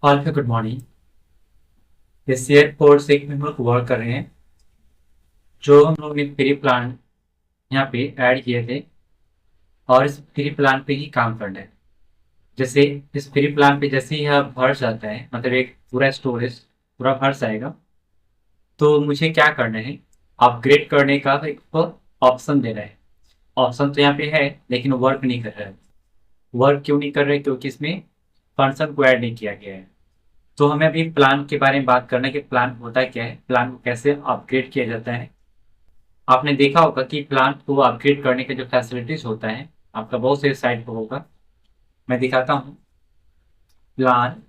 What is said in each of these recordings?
All पे good morning. इस year course एक में हम लोग वर्क कर रहे हैं। जो हम लोग ने फ्री प्लान यहाँ पे ऐड किए थे और इस फ्री प्लान पे ही काम करना है। जैसे इस फ्री प्लान पे जैसे ही यह भर जाता है, मतलब एक पूरा स्टोरेज पूरा भर जाएगा, तो मुझे क्या करना है, अपग्रेड करने का एक ऑप्शन दे रहा है। ऑप्शन तो यहाँ पे है लेकिन वर्क नहीं कर रहा है। वर्क क्यों नहीं कर रहा है? क्योंकि इसमें फंक्शन को ऐड नहीं किया गया है। तो हमें अभी प्लान के बारे में बात करना है कि प्लान होता क्या है, प्लान को कैसे अपग्रेड किया जाता है। आपने देखा होगा कि प्लान को अपग्रेड करने का जो फैसिलिटीज होता है, आपका बहुत से साइट पर होगा। मैं दिखाता हूँ। प्लान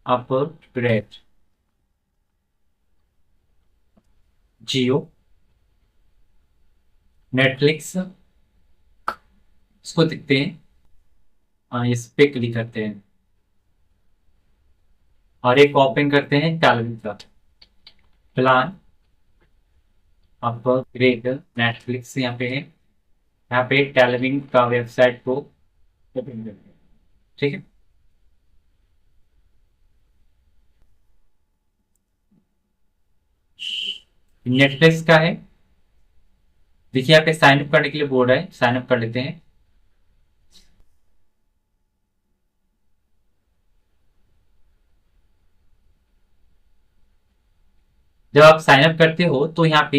अपग्रेड, जियो, नेटफ्लिक्स, इसको देखते हैं। इस पे क्लिक करते हैं और एक ओपन करते हैं टेलीविजन का प्लान अपग्रेड। नेटफ्लिक्स यहाँ पे है। यहाँ पे टेलीविजन का वेबसाइट को ओपन करते हैं। ठीक है। नेटफ्लिक्स का है। देखिए यहाँ पे साइन अप करने के लिए बोर्ड है, साइन अप कर लेते हैं। जब आप साइन अप करते हो तो यहाँ पे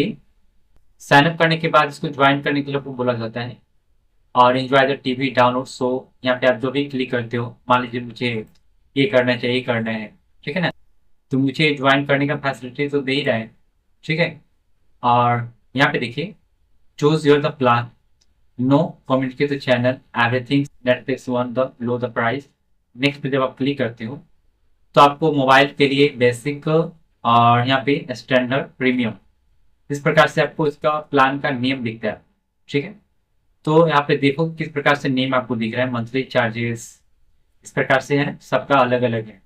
साइन अप करने के बाद इसको ज्वाइन करने के लिए आपको बोला जाता है। और enjoy the TV download show, यहाँ पे आप जो भी क्लिक करते हो, मान लीजिए मुझे ये करना चाहिए, ये करना है, ठीक है ना। तो मुझे ज्वाइन करने का फैसिलिटी तो दे ही रहा है। ठीक है। और यहाँ पे देखिए, choose your the plan, no communicate the channel, everything Netflix one the low the price. Next पे जब आप क्लिक करते हो तो आपको मोबाइल के लिए बेसिक और यहाँ पे स्टैंडर्ड प्रीमियम, इस प्रकार से आपको इसका प्लान का नेम दिखता है। ठीक है। तो यहाँ पे देखो किस प्रकार से नेम आपको दिख रहा है, मंथली चार्जेस, इस प्रकार से है, सबका अलग अलग है।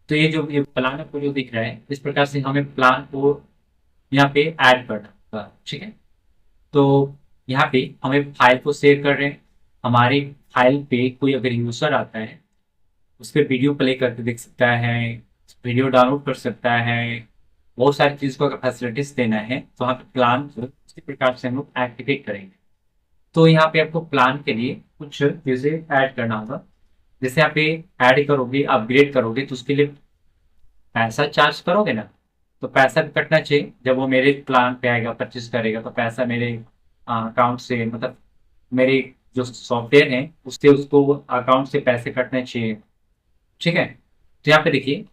तो ये प्लान आपको जो दिख रहा है, इस प्रकार से हमें प्लान को यहाँ पे ऐड करना होगा। ठीक है। तो यहाँ पे हमें फाइल को सेव कर रहे हैं। हमारी फाइल पे कोई अगर यूजर आता है, उस पर वीडियो प्ले करके देख सकता है, वीडियो डाउनलोड कर सकता है, बहुत सारी चीज़ को अगर फैसिलिटीज देना है तो वहाँ पे प्लान उसी प्रकार से हम लोग एक्टिवेट करेंगे। तो यहाँ पे आपको प्लान के लिए कुछ चीजें ऐड करना होगा। जैसे यहाँ पे ऐड करोगे, अपग्रेड करोगे, तो उसके लिए पैसा चार्ज करोगे ना, तो पैसा भी कटना चाहिए। जब वो मेरे प्लान पे आएगा, परचेज करेगा, तो पैसा मेरे अकाउंट से, मतलब मेरे जो सॉफ्टवेयर है उससे उसको अकाउंट से पैसे कटने चाहिए। ठीक है। तो यहाँ पे देखिए,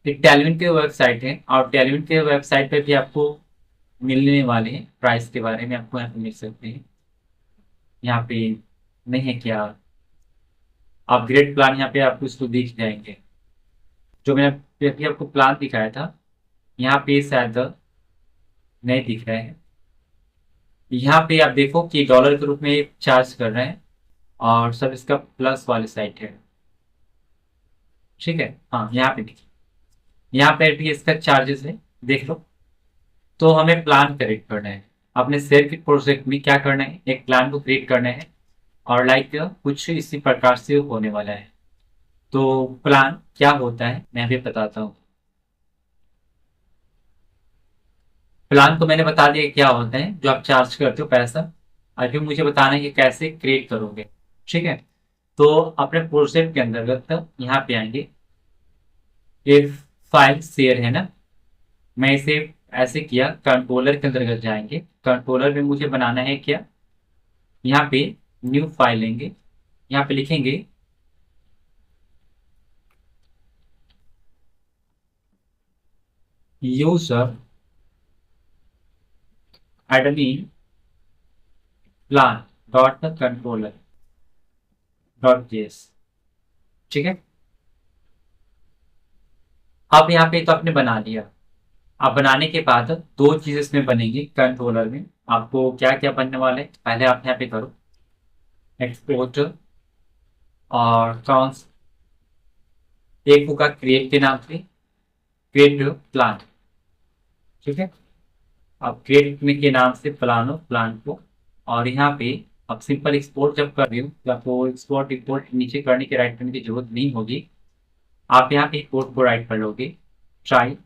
एक टेलीविजन की वेबसाइट है और टेलीविजन के वेबसाइट पे भी आपको मिलने वाले हैं प्राइस के बारे में, आपको यहाँ पे मिल सकते हैं। यहाँ पे नहीं है क्या, अपग्रेड प्लान, यहाँ पे आपको इसको दिख जाएंगे। जो मैंने अभी आपको प्लान दिखाया था, यहाँ पे शायद नहीं दिख रहे हैं। यहाँ पे आप देखो कि डॉलर के रूप में चार्ज कर रहे हैं और सब इसका प्लस वाली साइट है। ठीक है। हाँ, यहाँ पे देखिए, यहाँ पे भी इसका चार्जेस है, देख लो। तो हमें प्लान क्रिएट करना है। अपने शेयर के प्रोजेक्ट में क्या करना है, एक प्लान को क्रिएट करना है और लाइक कुछ इसी प्रकार से होने वाला है। तो प्लान क्या होता है मैं अभी बताता हूँ। प्लान तो मैंने बता दिया क्या होता है, जो आप चार्ज करते हो पैसा। अभी मुझे बताना है कि कैसे क्रिएट करोगे। ठीक है। तो अपने प्रोजेक्ट के अंतर्गत यहाँ पे आएंगे। ये फाइल शेयर है ना, मैं इसे ऐसे किया, कंट्रोलर के अंतर्गत जाएंगे। कंट्रोलर में मुझे बनाना है क्या, यहाँ पे न्यू फाइल लेंगे, यहाँ पे लिखेंगे user admin plan dot controller dot JS. ठीक है। अब यहाँ पे तो आपने बना लिया। अब बनाने के बाद दो चीज इसमें बनेगी कंट्रोलर में। आपको क्या क्या बनने वाले हैं, पहले आप यहाँ पे करो एक्सपोर्ट और कौन, एक होगा क्रिएट के नाम से, क्रिएट प्लान। ठीक है। अब क्रिएट के नाम से प्लानो प्लान को, और यहाँ पे अब सिंपल एक्सपोर्ट जब कर रही हूँ तो आपको एक्सपोर्ट इंपोर्ट नीचे करने की, राइट करने की जरूरत नहीं होगी। आप यहाँ पे कोड को राइट कर लोगे ट्राई,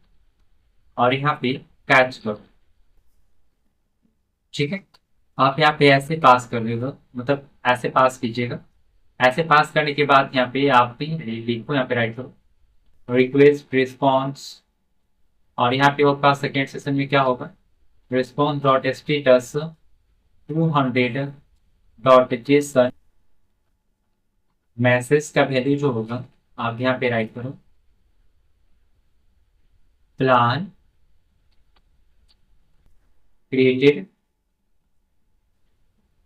और यहाँ पे कैच करो। ठीक है, आप यहाँ पे ऐसे पास कर देगा, मतलब ऐसे पास कीजिएगा। ऐसे पास करने के बाद यहाँ पे आप भी लिखो, यहाँ पे राइट करो रिक्वेस्ट रिस्पॉन्स, और यहाँ पे आपका सेकेंड सेशन में क्या होगा, response dot status 200 dot JSON. Message का वैल्यू जो होगा आप यहाँ पे राइट करो प्लान क्रिएटेड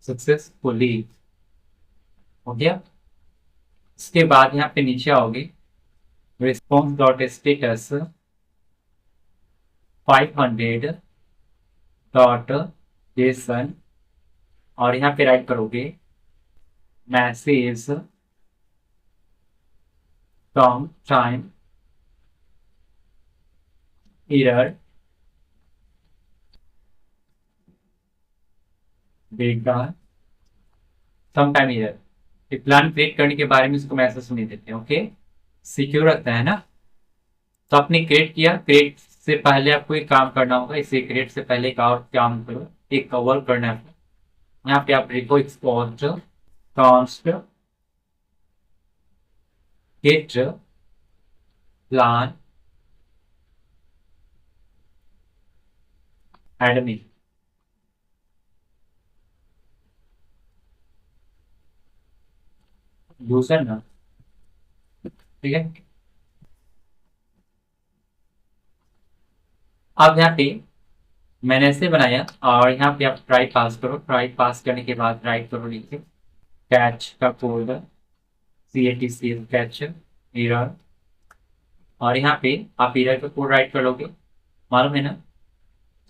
सक्सेसफुली। हो गया। इसके बाद यहाँ पे नीचे आओगे, response dot status 500 dot JSON, और यहाँ पे राइट करोगे message from time error data some time error. Plan create करने के बारे में इसको मैसेज नहीं देते। ओके, सिक्योर रखता है ना। तो आपने क्रिएट किया, क्रिएट से पहले आपको एक काम करना होगा, इसे क्रिएट से पहले एक और काम करो, एक कवर करना है आपको। यहाँ पे आप लिखो export const get plan admin. User ना, ठीक है। अब यहाँ पे मैंने ऐसे बनाया, और यहाँ पे आप ट्राई पास करो, ट्राई पास करने के बाद राइट करो नीचे कैच का कोड CATC कैच एरर, और यहाँ पे आप एरर का कोड राइट कर लोगे, मालूम है ना।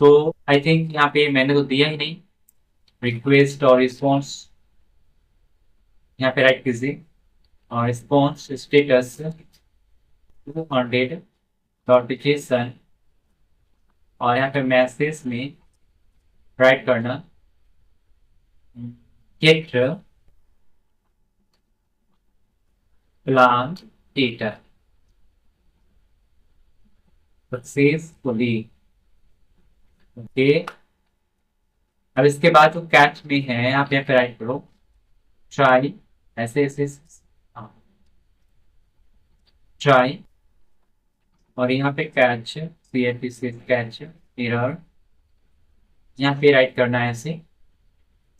तो आई थिंक यहाँ पे मैंने तो दिया ही नहीं, रिक्वेस्ट और रिस्पॉन्स यहाँ पे राइट कीजिए, और रिस्पॉन्स स्टेटस 200 डॉट जेसन, और यहाँ पे मैसेज में राइट करना get plan data successfully. Okay, अब इसके बाद जो कैच में है आप यहाँ पे राइट करो ट्राई, ऐसे ऐसे ट्राई, और यहाँ पे कैच CATC कैच एरर, यहाँ पे राइट करना है ऐसे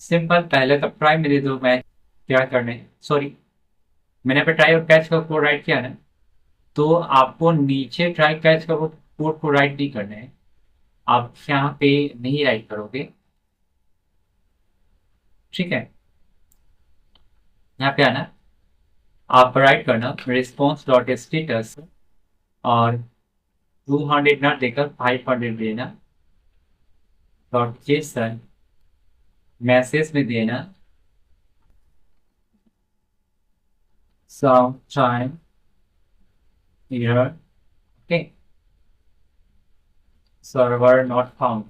सिंपल। पहले तो ट्राई मेरे दो, मैं क्या करने, सॉरी, मैंने पे ट्राई और कैच का कोड राइट किया ना, तो आपको नीचे ट्राई कैच का कोड को राइट नहीं करना है, आप यहाँ पे नहीं राइट करोगे। ठीक है, यहाँ पे आना, आप राइट करना रिस्पॉन्स डॉट स्टेटस, और 200 ना देकर 500 देना डॉट जेसन, मैसेज में देना some time error, okay, server not found.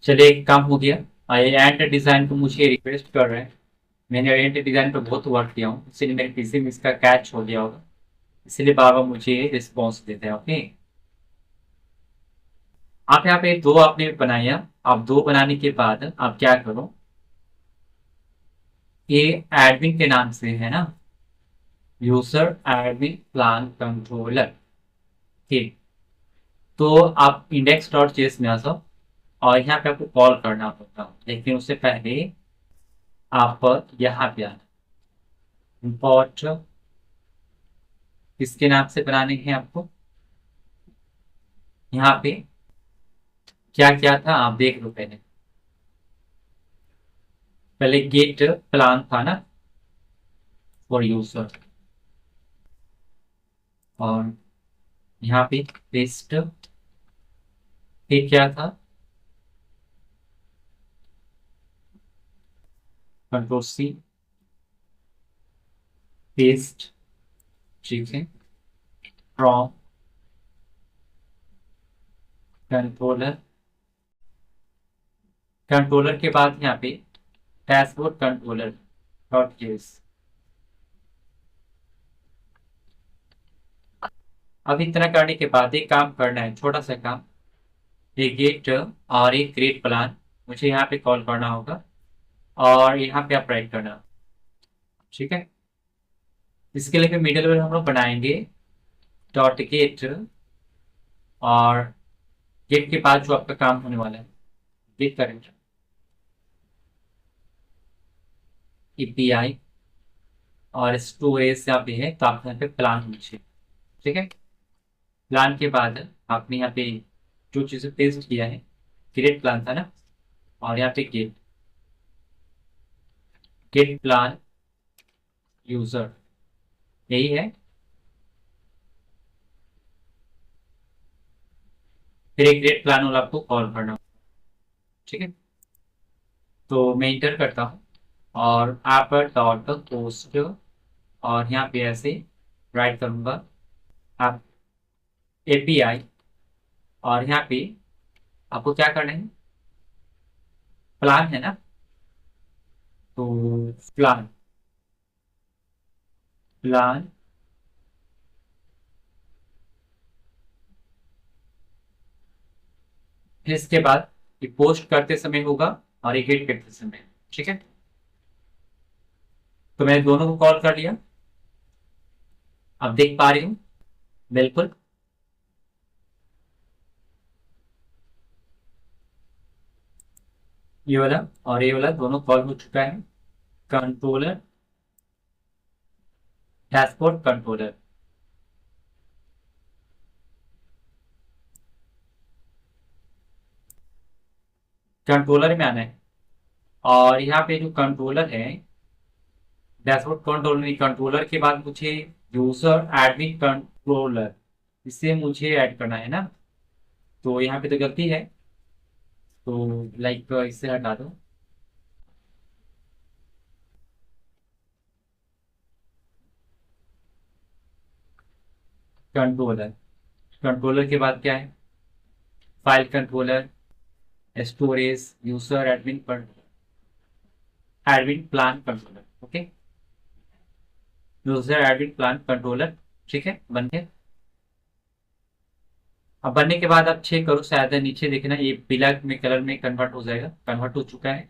चलिए, एक काम हो गया। एंड डिजाइन को मुझे रिक्वेस्ट कर रहे हैं, मैंने एंड डिजाइन पर बहुत वर्क किया हूँ, इसलिए मेरे पीसी में इसका कैच हो गया होगा, इसलिए बार बार मुझे रिस्पॉन्स देते हैं। ओके, आप यहाँ पे दो आपने बनाया, आप दो बनाने के बाद आप क्या करो, ये एडमिन के नाम से है ना, यूजर एडमिन प्लान कंट्रोलर। ठीक, तो आप इंडेक्स डॉट जेएस में आ जाओ, और यहाँ पे आपको कॉल करना होगा, लेकिन उससे पहले आप यहाँ पे आना, इम्पोर्ट किसके नाम से बनाने हैं आपको। यहाँ पे क्या क्या था आप देख लो, पहले पहले गेट प्लान था ना फॉर यूजर, और यहाँ पे पेस्ट, फिर क्या था कंट्रोल C पेस्ट, ठीक है, फ्रॉम कंट्रोलर, कंट्रोलर के बाद यहाँ पे डैशबोर्ड कंट्रोलर डॉट केस। अब इतना करने के बाद एक काम करना है, छोटा सा काम। एक गेट और एक क्रिएट प्लान मुझे यहाँ पे कॉल करना होगा, और यहाँ पे आप राइट करना। ठीक है, इसके लिए फिर मिडलवेयर हम लोग बनाएंगे डॉट गेट, और गेट के बाद जो आपका काम होने वाला है गेट करेंगे एपीआई, और स्टोरेज यहाँ पे है तो आप यहाँ पे प्लान नीचे। ठीक है, प्लान के बाद आपने यहाँ पे जो चीज़ें पेस्ट किया है, क्रिएट प्लान था ना, और यहाँ पे गेट गेट प्लान यूजर, यही है। फिर एक क्रिएट प्लान वाला आपको कॉल करना होगा। ठीक है, तो मैं इंटर करता हूँ, और आप डॉट पोस्ट, और यहाँ पे ऐसे राइट करूंगा आप एपीआई, और यहाँ पे आपको क्या करना है, प्लान है ना, तो प्लान प्लान फिर इसके बाद ये पोस्ट करते समय होगा और एडिट करते समय। ठीक है, तो मैंने दोनों को कॉल कर लिया, अब देख पा रही हूँ बिल्कुल। ये वाला और ये वाला दोनों कॉल हो चुका है। कंट्रोलर, डैशबोर्ड कंट्रोलर, कंट्रोलर में आना है, और यहाँ पे जो कंट्रोलर है, डैशबोर्ड कंट्रोलर नहीं, कंट्रोलर के बाद मुझे यूजर एडमिन कंट्रोलर, इसे मुझे ऐड करना है ना, तो यहाँ पे तो गलती है, तो लाइक इसे हटा दो। कंट्रोलर, कंट्रोलर के बाद क्या है, file controller, storage, user admin पर admin plan controller. Okay, user admin plan controller. ठीक है, बन गया। अब बनने के बाद आप चेक करो, शायद नीचे देखना ये पीला में कलर में कन्वर्ट हो जाएगा, कन्वर्ट हो चुका है।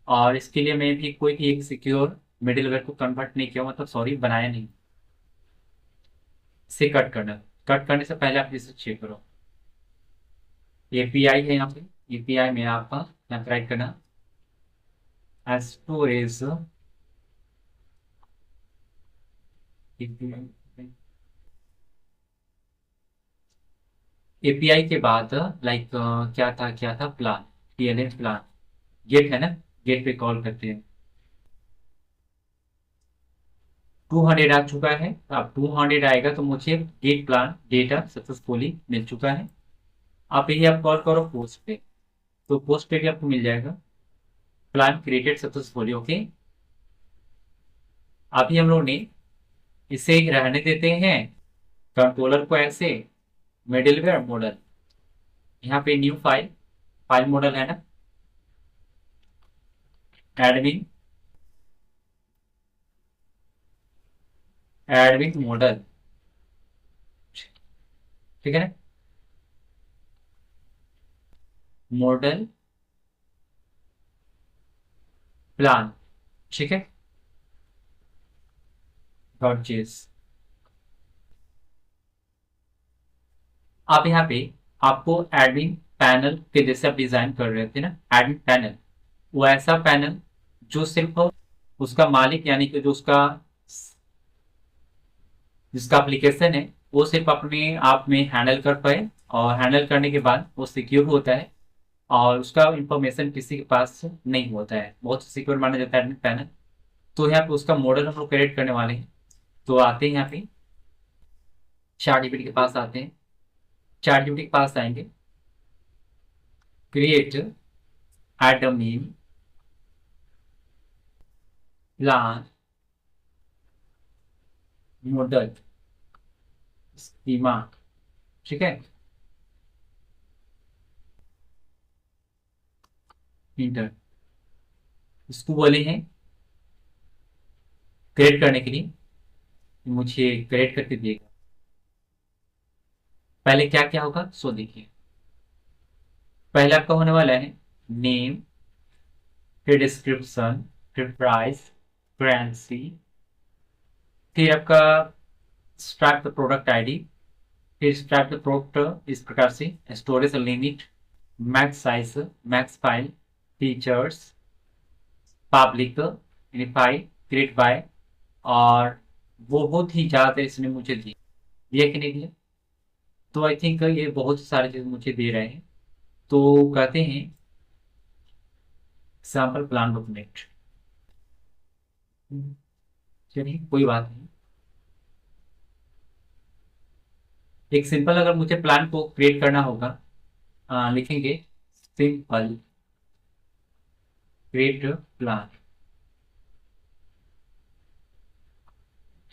और इसके लिए मैं भी कोई भी एक सिक्योर मिडिलवेयर को कन्वर्ट नहीं किया, मतलब सॉरी बनाया नहीं। इसे कट करना, कट करने से पहले आप इसे चेक करो। एपीआई है यहाँ पे, एपीआई में आपका यहाँ राइट करना स्टोरेज एपीआई के बाद लाइक क्या था प्लान, टीएलएम प्लान, गेट है ना, गेट पे कॉल करते हैं। 200 आ चुका है, अब 200 आएगा तो मुझे गेट प्लान डेटा सक्सेसफुली मिल चुका है। आप यही आप कॉल करो पोस्ट पे, तो पोस्ट पे भी आपको मिल जाएगा प्लान क्रिएटेड सक्सेसफुली। ओके, अभी हम लोग ने इसे रहने देते हैं कंट्रोलर को ऐसे, मिडिलवेयर मॉडल, यहाँ पे न्यू फाइल, फाइल मॉडल है ना, एडमिन एडमिन मॉडल। ठीक है ना, मॉडल प्लान। ठीक है, डॉट जेएस। अब यहाँ पे आपको एडमिन पैनल के जैसे आप डिजाइन कर रहे थे ना, एडमिन पैनल, वो ऐसा पैनल जो सिर्फ उसका मालिक यानी कि जो उसका जिसका एप्लीकेशन है वो सिर्फ अपने आप में हैंडल कर पाए, और हैंडल करने के बाद वो सिक्योर होता है, और उसका इंफॉर्मेशन किसी के पास नहीं होता है, बहुत सिक्योर माना जाता है एडमिन पैनल। तो यहाँ पे उसका मॉडल हम लोग क्रिएट करने वाले हैं। तो आते हैं यहाँ पे चार जीबी के पास आते हैं, चार जीबी के पास आएंगे, create admin plan model schema. ठीक है, इंटर। इसको बोले हैं क्रिएट करने के लिए, मुझे क्रिएट करके दिएगा। पहले क्या क्या होगा सो देखिए। पहले आपका होने वाला है नेम, फिर डिस्क्रिप्शन, फिर प्राइस, करेंसी, फिर आपका स्ट्रैप द प्रोडक्ट आईडी, फिर स्ट्रैप द प्रोडक्ट इस प्रकार से, storage limit, max size, max file, features, public, unify, create bye, और बहुत ही ज्यादा इसने मुझे दिया कि नहीं दिया। तो आई थिंक ये बहुत सारे चीज मुझे दे रहे हैं। तो कहते हैं एग्जाम्पल प्लान डॉक्यूमेंट। चलिए कोई बात नहीं। एक सिंपल अगर मुझे प्लान को क्रिएट करना होगा, लिखेंगे सिंपल क्रिएट प्लान,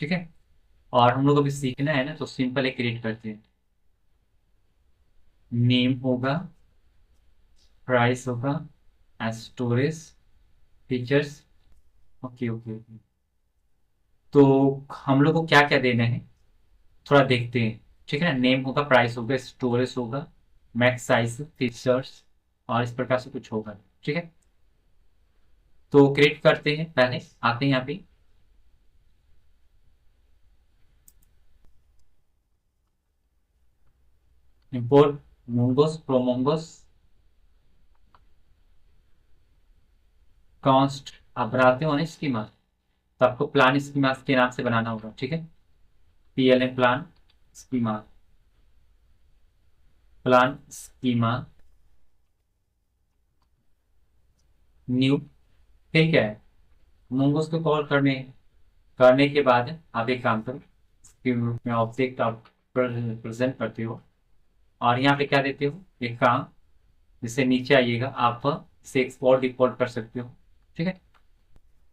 ठीक है। और हम लोग अभी सीखना है ना, तो सिंपल एक क्रिएट करते हैं। नेम होगा, प्राइस होगा, storage, features, okay okay okay. तो हम लोग को क्या क्या देना है थोड़ा देखते हैं, ठीक है ना। नेम होगा, प्राइस होगा, स्टोरेज होगा, मैक्स साइज, फीचर्स, और इस प्रकार से कुछ होगा, ठीक है। तो क्रिएट करते हैं, पहले आते हैं यहाँ पे। इंपोर्ट मोंगोस प्रोमोंगोस कॉन्स्ट, आप बनाते हो ना स्कीमा, तो आपको प्लान स्कीमा के नाम से बनाना होगा, ठीक है। PLN plan schema, plan schema new, ठीक है। मोंगोस को कॉल करने के बाद आप एक काम करो, इसके रूप में ऑब्जेक्ट आप प्रेजेंट करते हो, और यहाँ पे क्या देते हो एक काम, जिससे नीचे आइएगा आप इसे एक्सपोर्ट डिफॉल्ट कर सकते हो, ठीक है।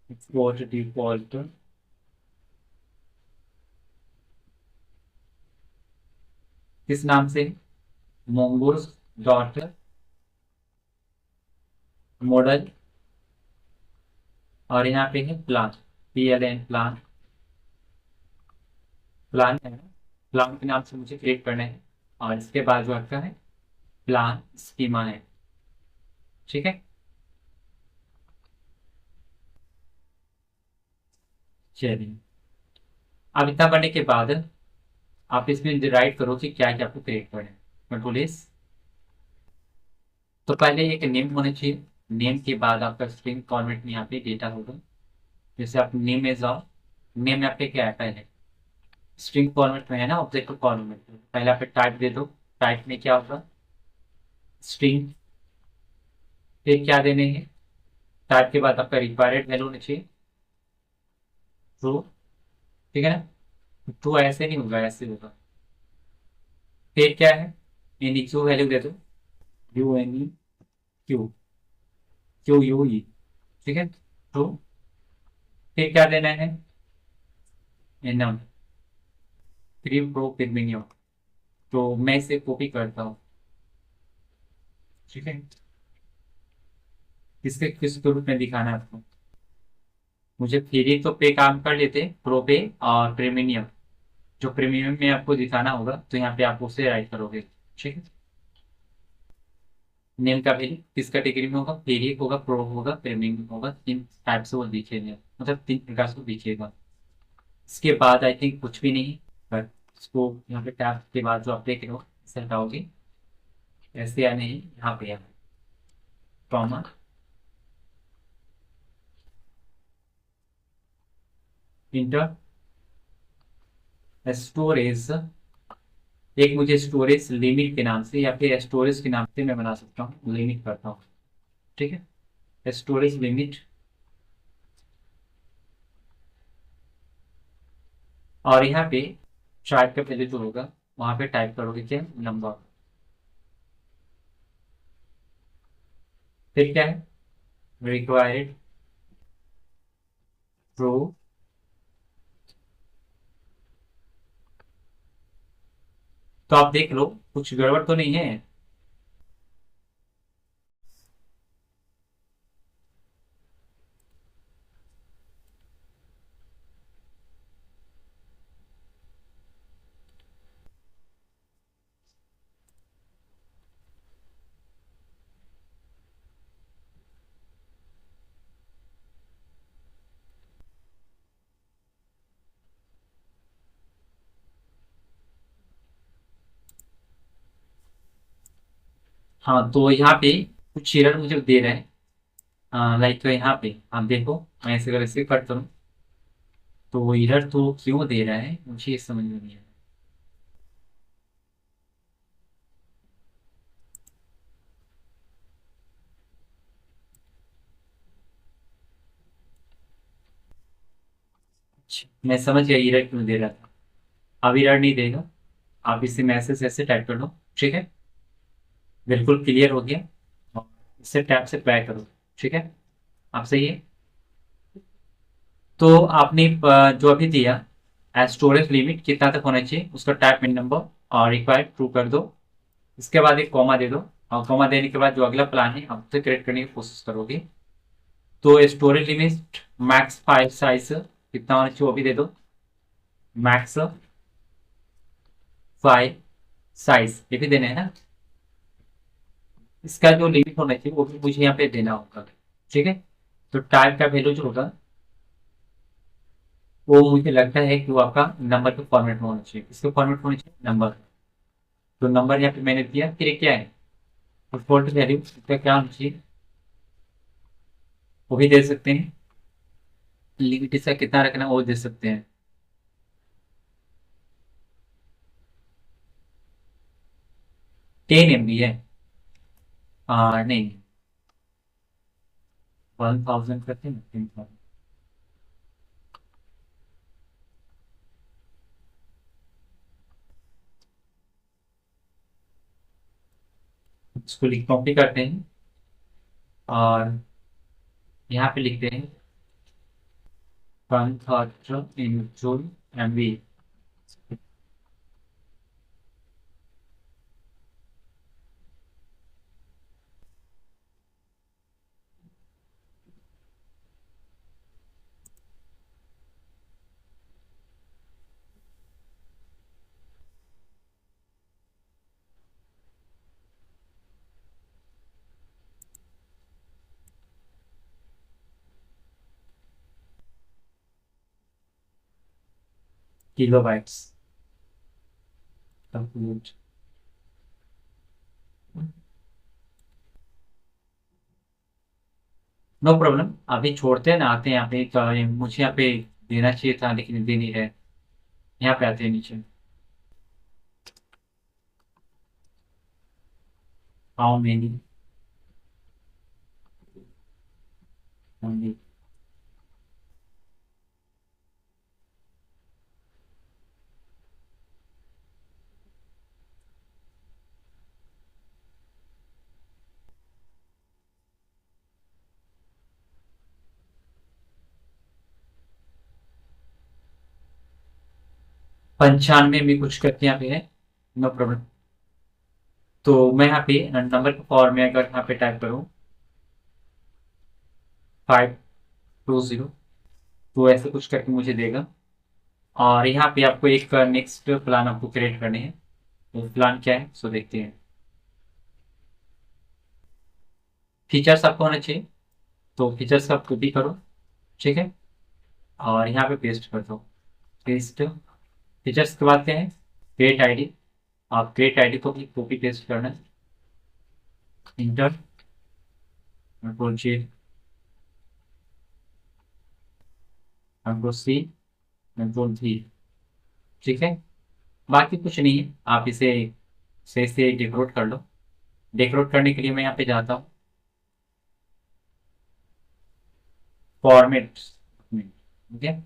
एक्सपोर्ट डिफॉल्ट किस नाम से, मोंगोस डॉट मॉडल, और यहाँ पे है प्लान, PLN प्लान, प्लान है, प्लान के नाम से मुझे क्रिएट करना है। और इसके बाद जो आपका है प्लान स्कीमा है, ठीक है। चलिए, अब इतना करने के बाद आप इसमें राइट करो कि क्या क्या आपको क्रिएट करना है। Control S. तो पहले एक नेम होना चाहिए, नेम के बाद आपका स्ट्रिंग फॉर्मेट में यहाँ पे डेटा होगा। जैसे आप नेम में जाओ, नेम में आपके क्या है, पहले स्ट्रिंग फॉर्मेट में है ना, ऑब्जेक्ट फॉर्मेट में पहले आप टाइप दे दो। टाइप में क्या होगा स्ट्रिंग, फिर क्या देने हैं, टाइप के बाद आपका रिक्वायर्ड वैल्यू होनी चाहिए ट्रू, ठीक है ना। ट्रू ऐसे नहीं होगा, ऐसे होगा। फिर क्या है, एनी क्यू वैल्यू दे दो, UNEQ, QUE, ठीक है ट्रू। फिर क्या देना है, एनम, थ्री प्रो पिरमिनियम। तो मैं इसे कॉपी करता हूँ, ठीक है। किसके किस रूप में दिखाना है आपको, मुझे फ्री तो पे काम कर लेते, प्रो पे और प्रीमियम, जो प्रीमियम में आपको दिखाना होगा तो यहाँ पे आप उसे राइट करोगे, ठीक है। नेम का वैल्यू किस कैटेगरी में होगा, फ्री होगा, प्रो होगा, प्रीमियम होगा, तीन टाइप से वो दिखेगा, मतलब तीन प्रकार से दिखेगा। इसके बाद आई थिंक कुछ भी नहीं, पर इसको यहाँ पे टैब के बाद जो आप देख रहे हो इसे हटाओगे, ऐसे या नहीं, यहाँ पे है कॉमा, इंटर स्टोरेज, एक मुझे स्टोरेज लिमिट के नाम से या फिर स्टोरेज के नाम से मैं बना सकता हूँ, लिमिट करता हूँ, ठीक है। स्टोरेज लिमिट, और यहाँ पे चार्ट का पहले जो होगा वहां पे टाइप करोगे क्या, नंबर। फिर क्या है, रिक्वायर्ड प्रो, तो आप देख लो कुछ गड़बड़ तो नहीं है। हाँ, तो यहाँ पे कुछ एरर मुझे दे रहा है। लाइक यहाँ पे आप देखो, मैं ऐसे अगर ऐसे करता हूँ तो वो एरर तो क्यों दे रहा है मुझे ये समझ में नहीं आ रहा। अच्छा, मैं समझ गया एरर क्यों दे रहा था। अब एरर नहीं देगा। आप इसे मैसेज ऐसे टाइप कर लो। ठीक है, बिल्कुल क्लियर हो गया। और इसे टैब से बैक करो। ठीक है, आप सही है। तो आपने जो अभी दिया स्टोरेज लिमिट कितना तक होना चाहिए उसका टाइप पिन नंबर और रिक्वायर्ड ट्रू कर दो। इसके बाद एक कॉमा दे दो। और कॉमा देने के बाद जो अगला प्लान है आप उसे क्रिएट करने की कोशिश करोगे। तो storage limit max file size कितना होना चाहिए वो भी दे दो। मैक्स फाइल साइज ये भी देना है ना। इसका जो लिमिट होना चाहिए वो भी मुझे यहाँ पे देना होगा। ठीक है, तो टाइप का वैल्यू जो होगा वो मुझे लगता है कि वो आपका नंबर के फॉर्मेट में होना चाहिए। किसके फॉर्मेट में होना चाहिए? नंबर। तो नंबर यहाँ पे मैंने दिया, फिर ये क्या है? डिफॉल्ट वैल्यू इसका क्या होना चाहिए वो भी दे सकते हैं। लिमिट इसका कितना रखना है वो दे सकते हैं। 10 MB है। नहीं, 1000 करते हैं 10,000। इसको लिख कॉपी करते हैं और यहाँ पे लिखते हैं 1000 MB। Kilobytes. No problem, अभी छोड़ते हैं ना, आते हैं यहाँ पे। तो मुझे यहाँ पे देना चाहिए था लेकिन दे नहीं रहे। यहाँ पे आते हैं नीचे। How many only. 95 में कुछ करके यहाँ पे है। No problem. तो मैं यहाँ पे नंबर के फॉर्म में अगर यहाँ पे टाइप करूँ 520, तो ऐसे कुछ करके मुझे देगा। और यहाँ पे आपको एक नेक्स्ट प्लान आपको क्रिएट करने हैं। तो प्लान क्या है सो देखते हैं। फीचर्स आपको होना चाहिए, तो फीचर्स आप कॉपी करो। ठीक है, और यहाँ पे पेस्ट कर दो। पेस्ट। फीचर्स के बाद क्या है? Create ID. आप क्रिएट आईडी को भी कॉपी पेस्ट करना है। इंटर, कंट्रोल जी, कंट्रोल सी, कंट्रोल भी। ठीक है, बाकी कुछ नहीं है। आप इसे सही से डेकोरेट कर लो। डेकोरेट करने के लिए मैं यहाँ पे जाता हूँ फॉर्मेट में। ठीक है,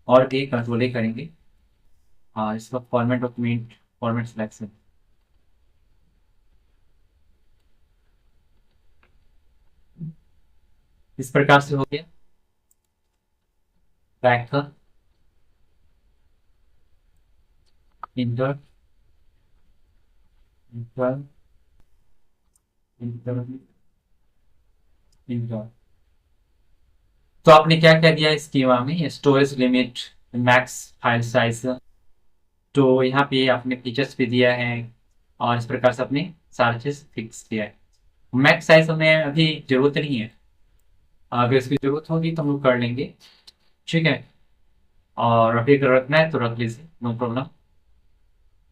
और भी कंट्रोल ही करेंगे। इसका फॉर्मेट डॉक्यूमेंट, फॉर्मेट सिलेक्शन। इस प्रकार से हो गया। बैक का इंटर, इंटर, इंटर, इंटर। तो आपने क्या क्या दिया इस स्कीमा में? Storage limit, max file size. तो यहाँ पे आपने फीचर्स भी दिया है और इस प्रकार से आपने सारा चीज फिक्स किया है। मैक्स साइज हमें अभी जरूरत नहीं है, अगर इसकी जरूरत होगी तो हम लोग कर लेंगे। ठीक है, और अभी अगर रखना है तो रख लीजिए, नो प्रॉब्लम।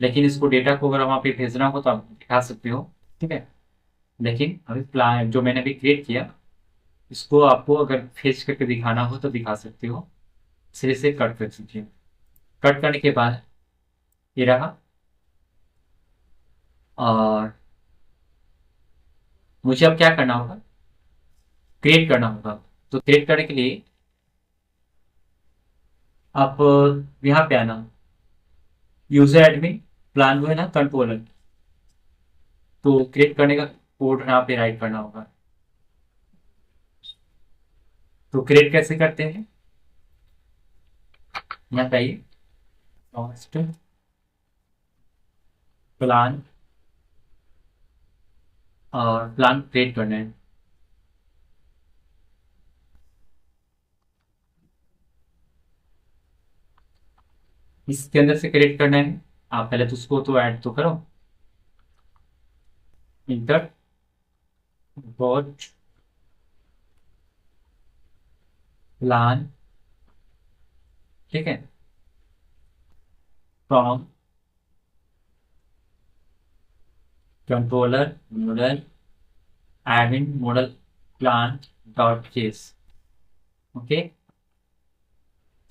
लेकिन इसको डेटा को अगर वहाँ पे भेजना हो तो आप दिखा सकते हो। ठीक है, लेकिन अभी प्लान जो मैंने अभी क्रिएट किया, इसको आपको अगर फेच करके दिखाना हो तो दिखा सकते हो। सिरे से कट कर दीजिए। कट करने के बाद ये रहा। और मुझे अब क्या करना होगा, क्रिएट करना होगा। तो क्रिएट करने के लिए आप यहाँ पे आना, यूजर एडमिन, प्लान जो है ना कंट्रोलर, तो क्रिएट करने का कोड यहाँ पे राइट करना होगा। तो क्रिएट कैसे करते हैं, यहाँ पे आइए, कॉस्ट प्लान, और प्लान क्रिएट करना है। इसके अंदर से क्रिएट करना है। आप पहले तो उसको तो ऐड तो करो, इंटर वॉच प्लान, ठीक है, from controller model admin model plan dot case. Okay,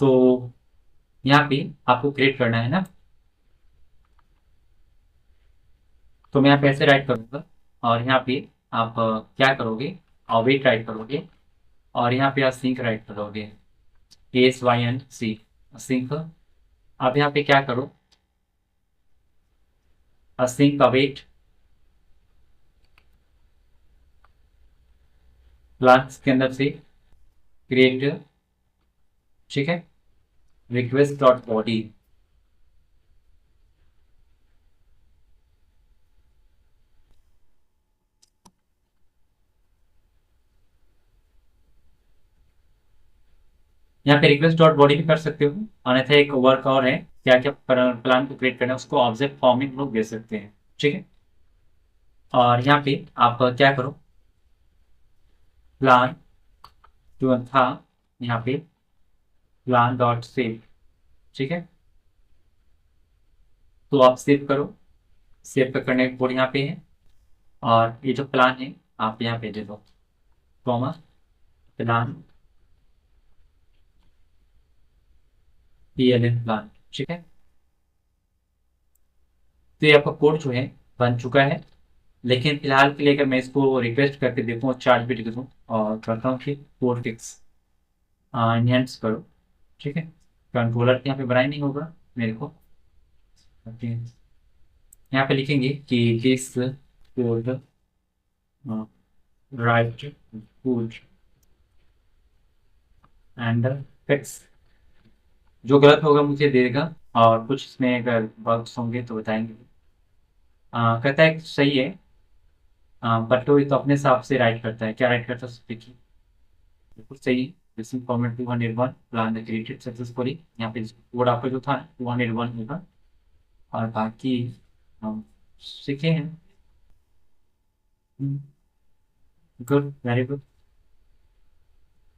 तो यहाँ पे आपको क्रिएट करना है ना, तो मैं यहाँ पे ऐसे राइट करूंगा। और यहाँ पे आप क्या करोगे, वेट राइट करोगे, और यहाँ पे आप सिंक राइट करोगे, ASYNC सिंक। आप यहाँ पे क्या करो, सिंक अवेट प्लान्स के अंदर से क्रिएट, ठीक है, रिक्वेस्ट डॉट बॉडी। यहाँ पे रिक्वेस्ट डॉट बॉडी भी कर सकते हो, अन्यथा एक वर्क और है, क्या क्या प्लान को क्रिएट करना है उसको ऑब्जेक्ट फॉर्म में हम लोग दे सकते हैं। ठीक है, और यहाँ पे आप क्या करो, प्लान जो था यहाँ पे प्लान डॉट सेव, ठीक है, तो आप सेव करो। सेव करने का कोड यहाँ पे है, और ये जो प्लान है आप यहाँ पे दे दो, कॉमा प्लान PLN प्लान, ठीक है। तो ये आपका कोड जो है बन चुका है। लेकिन फिलहाल के लिए अगर मैं इसको रिक्वेस्ट करके देखूँ और चार्ज भी देखूँ और करता हूँ कि कोड फिक्स इनहेंस करो, ठीक है, कंट्रोलर यहाँ पे बनाई नहीं होगा मेरे को। ओके, यहाँ पे लिखेंगे कि this code right code and fix. जो गलत होगा मुझे देगा, और कुछ इसमें अगर बग्स होंगे तो बताएंगे। कहता है कि सही है, बट तो ये तो अपने हिसाब से राइट करता है, क्या राइट करता है देखिए, बिल्कुल सही है। This format 201 plan created successfully, यहाँ पे कोड आपका जो था 201 होगा, और बाकी हम सीखे हैं। Good, very good.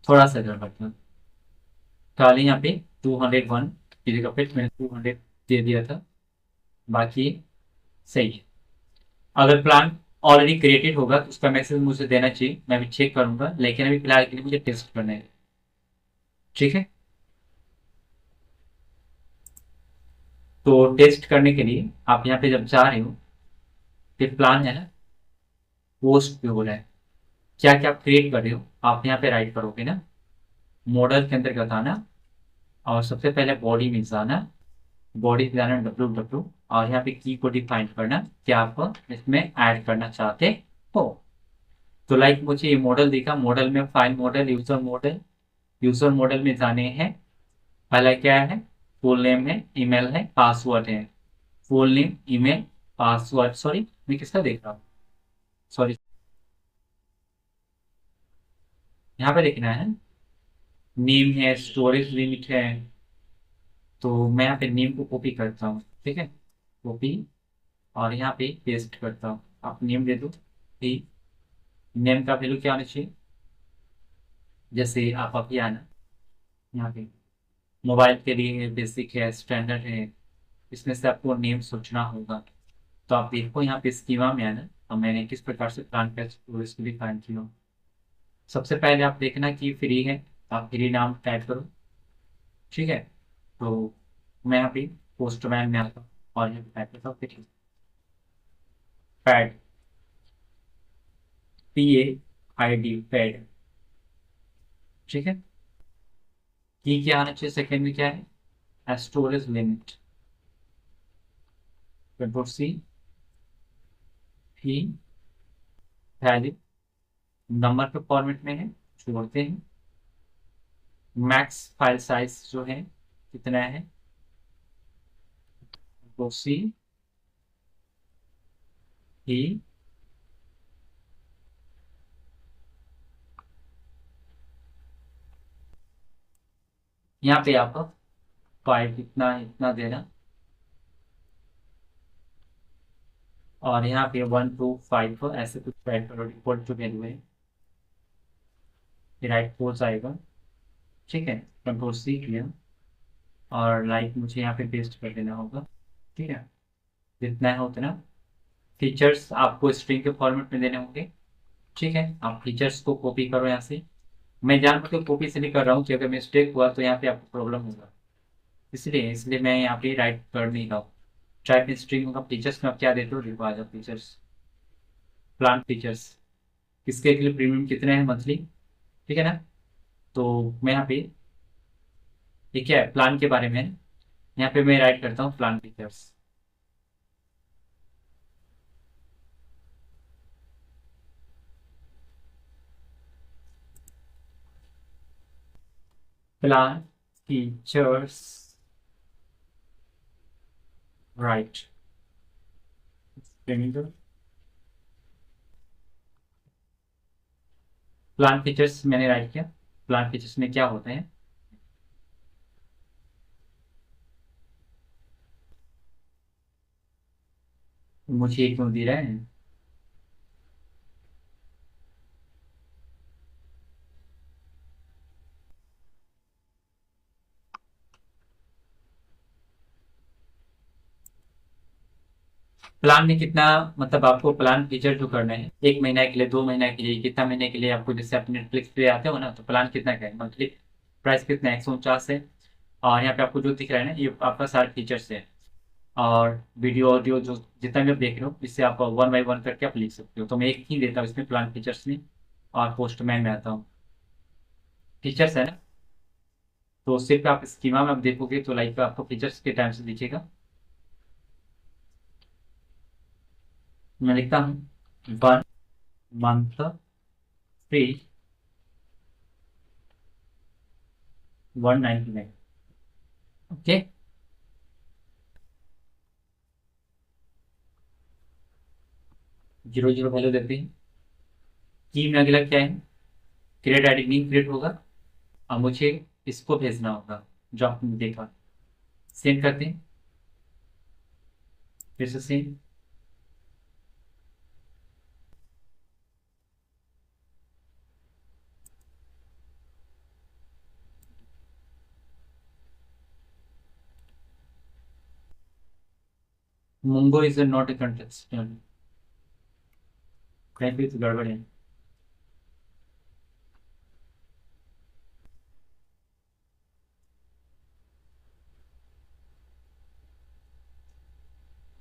थोड़ा सा गड़बड़ था, खाली यहाँ पे 201 की जगह पे मैंने 200 दे दिया था, बाकी सही है। अगर प्लान ऑलरेडी क्रिएटेड होगा तो उसका मैसेज मुझे देना चाहिए, मैं भी चेक करूंगा, लेकिन अभी फिलहाल के लिए मुझे टेस्ट करना है। ठीक है, तो टेस्ट करने के लिए आप यहाँ पे जब जा रहे हो, फिर प्लान है ना, पोस्ट पे हो रहा है, क्या क्या आप क्रिएट कर रहे हो आप यहाँ पे राइट करोगे ना, मॉडल के अंतर्गत आना, और सबसे पहले बॉडी में जाना, बॉडी पे जाना WW, और यहाँ पे की को डिफाइन करना क्या आप इसमें ऐड करना चाहते हो। तो लाइक मुझे ये मॉडल दिखा, मॉडल में file model, user model, user model में जाने हैं। पहला क्या है, फुल नेम है, ईमेल है, पासवर्ड है। Full name, email, password, sorry मैं किसका देख रहा हूँ, सॉरी, यहाँ पे देखना है, नेम है, स्टोरेज लिमिट है। तो मैं यहाँ पे नेम को कॉपी करता हूँ, ठीक है, कॉपी, और यहाँ पे पेस्ट करता हूँ। आप नेम दे दो, ठीक, नेम का वैल्यू क्या होना चाहिए, जैसे आप अभी आना यहाँ पे, मोबाइल के लिए बेसिक है, स्टैंडर्ड है, इसमें से आपको नेम सोचना होगा। तो आप देखो यहाँ पे स्कीमा में है ना, तो मैंने किस प्रकार से प्लान का स्टोरेज को डिफाइन किया। सबसे पहले आप देखना कि फ्री है, आप फ्री नाम टाइप करो। ठीक है, तो मैं यहाँ पे पोस्टमैन में आता हूँ और यहाँ टाइप करता हूँ फ्री पैड, PAID पैड। ठीक है, की क्या आना चाहिए सेकेंड में, क्या है स्टोरेज लिमिट, कंट्रोल C, फी वैल्यू नंबर के फॉर्मेट में है, छोड़ते हैं। मैक्स फाइल साइज जो है कितना है, कंट्रोल C, ही यहाँ पे आप फाइल इतना इतना देना, और यहाँ पे 1 to 5 ऐसे कुछ टाइप करो, डिफॉल्ट जो वैल्यू है राइट फोर्स आएगा। ठीक है, कंट्रोल C किया और लाइक मुझे यहाँ पे पेस्ट कर देना होगा। ठीक है, जितना है उतना। फीचर्स आपको स्ट्रिंग के फॉर्मेट में देने होंगे। ठीक है, आप फीचर्स को कॉपी करो यहाँ से। मैं जानबूझ के कॉपी से नहीं कर रहा हूँ कि अगर मिस्टेक हुआ तो यहाँ पे आपको प्रॉब्लम होगा, इसलिए इसलिए मैं यहाँ पे राइट कर नहीं रहा हूँ। टाइप स्ट्रिंग का फीचर्स में आप क्या देते हो, देखो आ जाओ फीचर्स, प्लान फीचर्स, किसके लिए प्रीमियम कितने हैं मंथली। ठीक है ना, तो मैं यहाँ पे ये क्या है प्लान के बारे में है। यहाँ पे मैं राइट करता हूँ plan features. Plan features right, plan features मैंने राइट किया। प्लान फीचर्स में क्या होते हैं, मुझे ये क्यों दे रहा है। प्लान में कितना, मतलब आपको प्लान फीचर जो करना है 1 महीना के लिए, 2 महीना के लिए, कितना महीने के लिए आपको, जैसे आप नेटफ्लिक्स पे आते हो ना, तो प्लान कितना का है, मंथली प्राइस कितना है, 149 है। और यहाँ पे आपको जो दिख रहा है ना, ये आपका सारे फीचर्स है। और वीडियो ऑडियो जो जितना भी आप देख रहे हो, इससे आप 1 by 1 करके आप लिख सकते हो। तो मैं एक ही देता हूँ इसमें प्लान फीचर्स में, और पोस्टमैन में आता हूँ। फीचर्स है ना, तो सिर्फ आप स्कीमा में आप देखोगे तो लाइक आपको फीचर्स के टाइम से दिखेगा। मैं लिखता हूँ 1 month फ्री 199। ओके, 00 वैल्यू देते हैं। की में अगला क्या है, क्रिएट आईडी नहीं क्रिएट होगा, अब मुझे इसको भेजना होगा जो आपने देखा। सेंड करते हैं, फिर से send. Mongo is not a contestant, कहीं भी तो गड़बड़ है।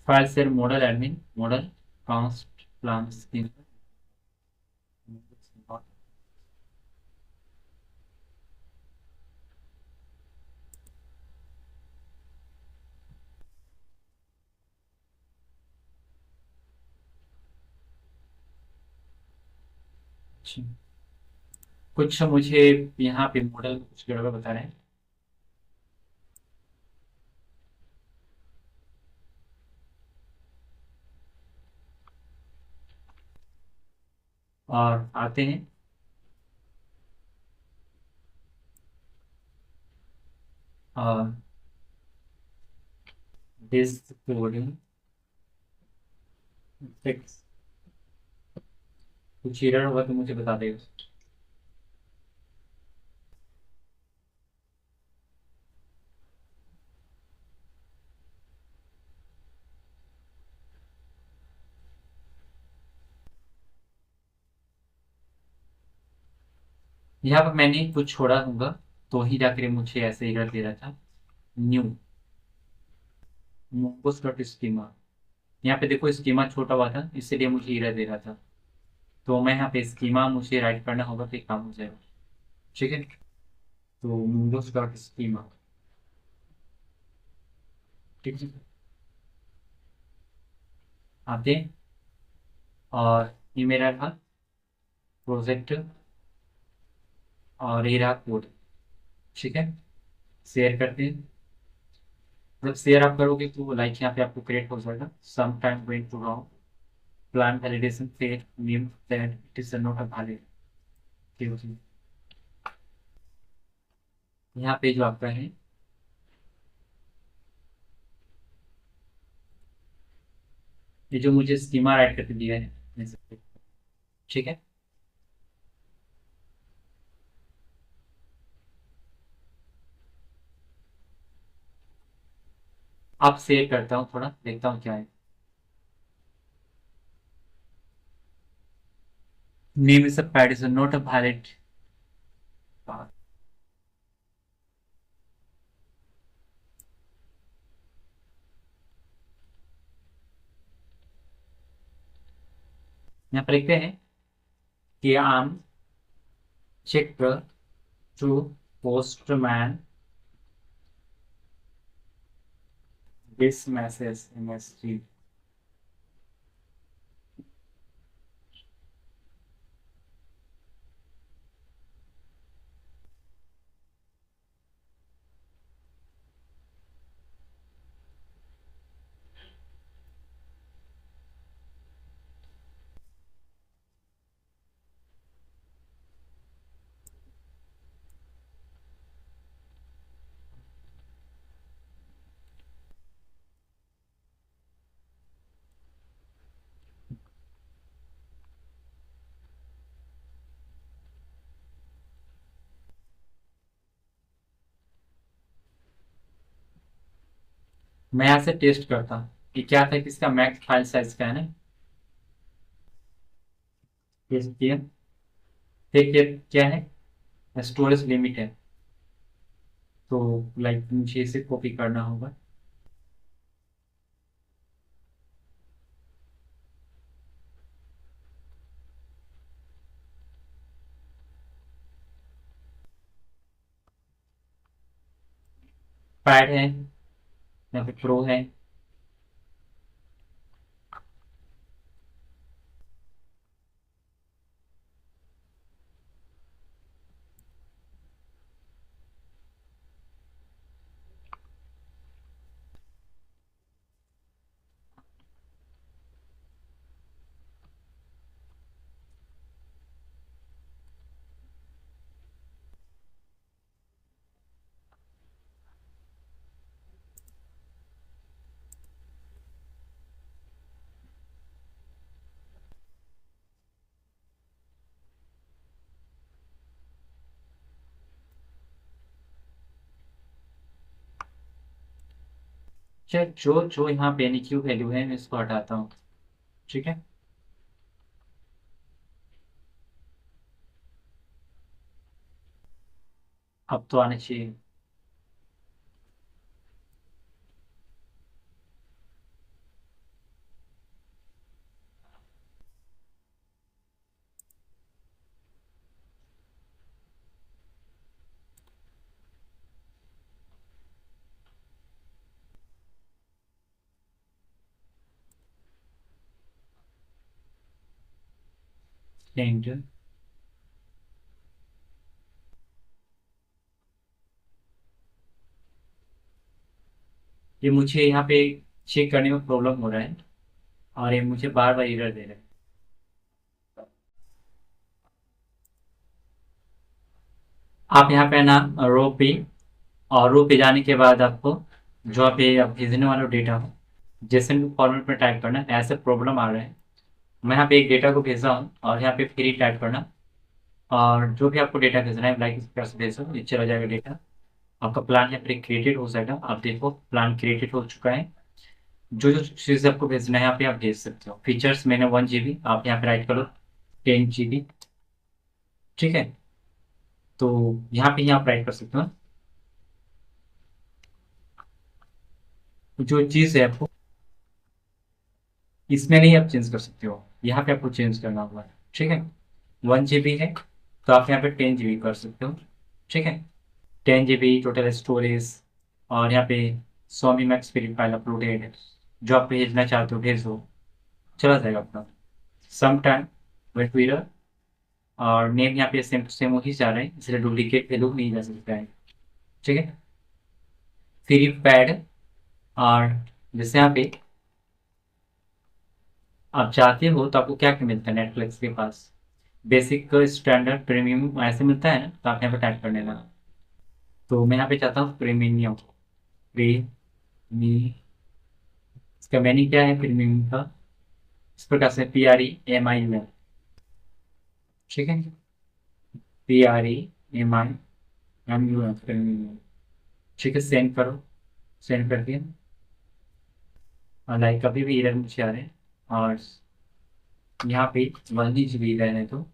File share model admin model const plan scheme. कुछ मुझे यहाँ पे मॉडल कुछ गड़बड़ बता रहे हैं। और आते हैं, और डिस्क कोडिंग फिक्स, कुछ एरर होगा तो मुझे बता देगा। यहाँ पर मैंने कुछ छोड़ा होगा तो ही जाकर मुझे ऐसे एरर दे रहा था। न्यू मोकोस डॉट स्कीमा, यहाँ पे देखो स्कीमा छोटा हुआ था इसलिए मुझे एरर दे रहा था। तो मैं यहाँ पे स्कीमा मुझे राइट करना होगा तो काम हो जाएगा। ठीक है, तो मोकोस डॉट स्कीमा। ठीक है, आते हैं और ये मेरा था प्रोजेक्ट और ये रहा कोड। ठीक है, शेयर करते हैं। जब शेयर आप करोगे तो लाइक यहाँ पे आपको क्रिएट हो जाएगा some time going to wrong plan validation fail mean that it is not a valid. ठीक है, यहाँ पे जो आपका है ये जो मुझे स्कीमा राइट करके दिया है देख सकते हो। ठीक है, अब शेयर करता हूँ, थोड़ा देखता हूँ क्या है। Name is a pad is not a valid. यहाँ पर लिखते हैं कि आम check to Postman this message MSG. मैं यहाँ से टेस्ट करता हूँ कि क्या था, किसका मैक्स फाइल साइज का है ना। टेस्ट किया, फिर क्या है, स्टोरेज लिमिट है। तो लाइक मुझे इसे कॉपी करना होगा। पैड है या फिर प्रो है। चल जो जो यहाँ पे यानी क्यू वैल्यू है मैं इसको हटाता हूँ। ठीक है, अब तो आना चाहिए। एंड ये मुझे यहाँ पे चेक करने में प्रॉब्लम हो रहा है और ये मुझे बार बार एरर दे रहा है। आप यहाँ पे ना रो पे, और रो पे जाने के बाद आपको जो आप ये आप भेजने वाला डेटा हो जेसन भी फॉर्मेट में टाइप करना है। ऐसे प्रॉब्लम आ रहा है। मैं यहाँ पे एक डेटा को भेज रहा हूँ और यहाँ पे फ्री टाइप करना, और जो भी आपको डेटा भेजना है लाइक इस प्रकार से भेज दो, ये चला जाएगा डेटा। आपका प्लान यहाँ पे क्रिएटेड हो जाएगा। आप देखो प्लान क्रिएटेड हो चुका है। जो जो चीज़ आपको भेजना है यहाँ पे आप भेज सकते हो। फीचर्स मैंने 1 GB, आप यहाँ पे राइट करो 10 GB। ठीक है, तो यहाँ पे आप राइट कर सकते हो जो चीज़ है आपको इसमें नहीं आप चेंज कर सकते हो, यहाँ पे आपको चेंज करना होगा। ठीक है, 1 GB है तो आप यहाँ पे 10 GB कर सकते हो। ठीक है, 10 GB टोटल स्टोरेज, और यहाँ पे 100 MB फ्री फाइल अपलोडेड, जो आप भेजना चाहते हो भेज दो, चला जाएगा अपना। सम टाइम वेट वियर, और नेम यहाँ पे सेम टू सेम वही जा रहे हैं, इसलिए डुप्लीकेट वैल्यू नहीं जा सकता है। ठीक है, फ्री पैड, और जैसे यहाँ पे आप चाहते हो तो आपको क्या क्या मिलता है नेटफ्लिक्स के पास, बेसिक, स्टैंडर्ड, प्रीमियम ऐसे मिलता है ना, तो आप यहाँ पे टाइप कर लेना। तो मैं यहाँ पे चाहता हूँ प्रीमियम। प्रीमी इसका मीनिंग क्या है प्रीमियम का, इस प्रकार से PREMIUM। ठीक है, PREMIUM प्रीमियम। ठीक है, सेंड करो, सेंड कर दिया। और लाइक अभी भी इधर मुझे आ रहे हैं, और यहाँ पे 1 GB रहने तो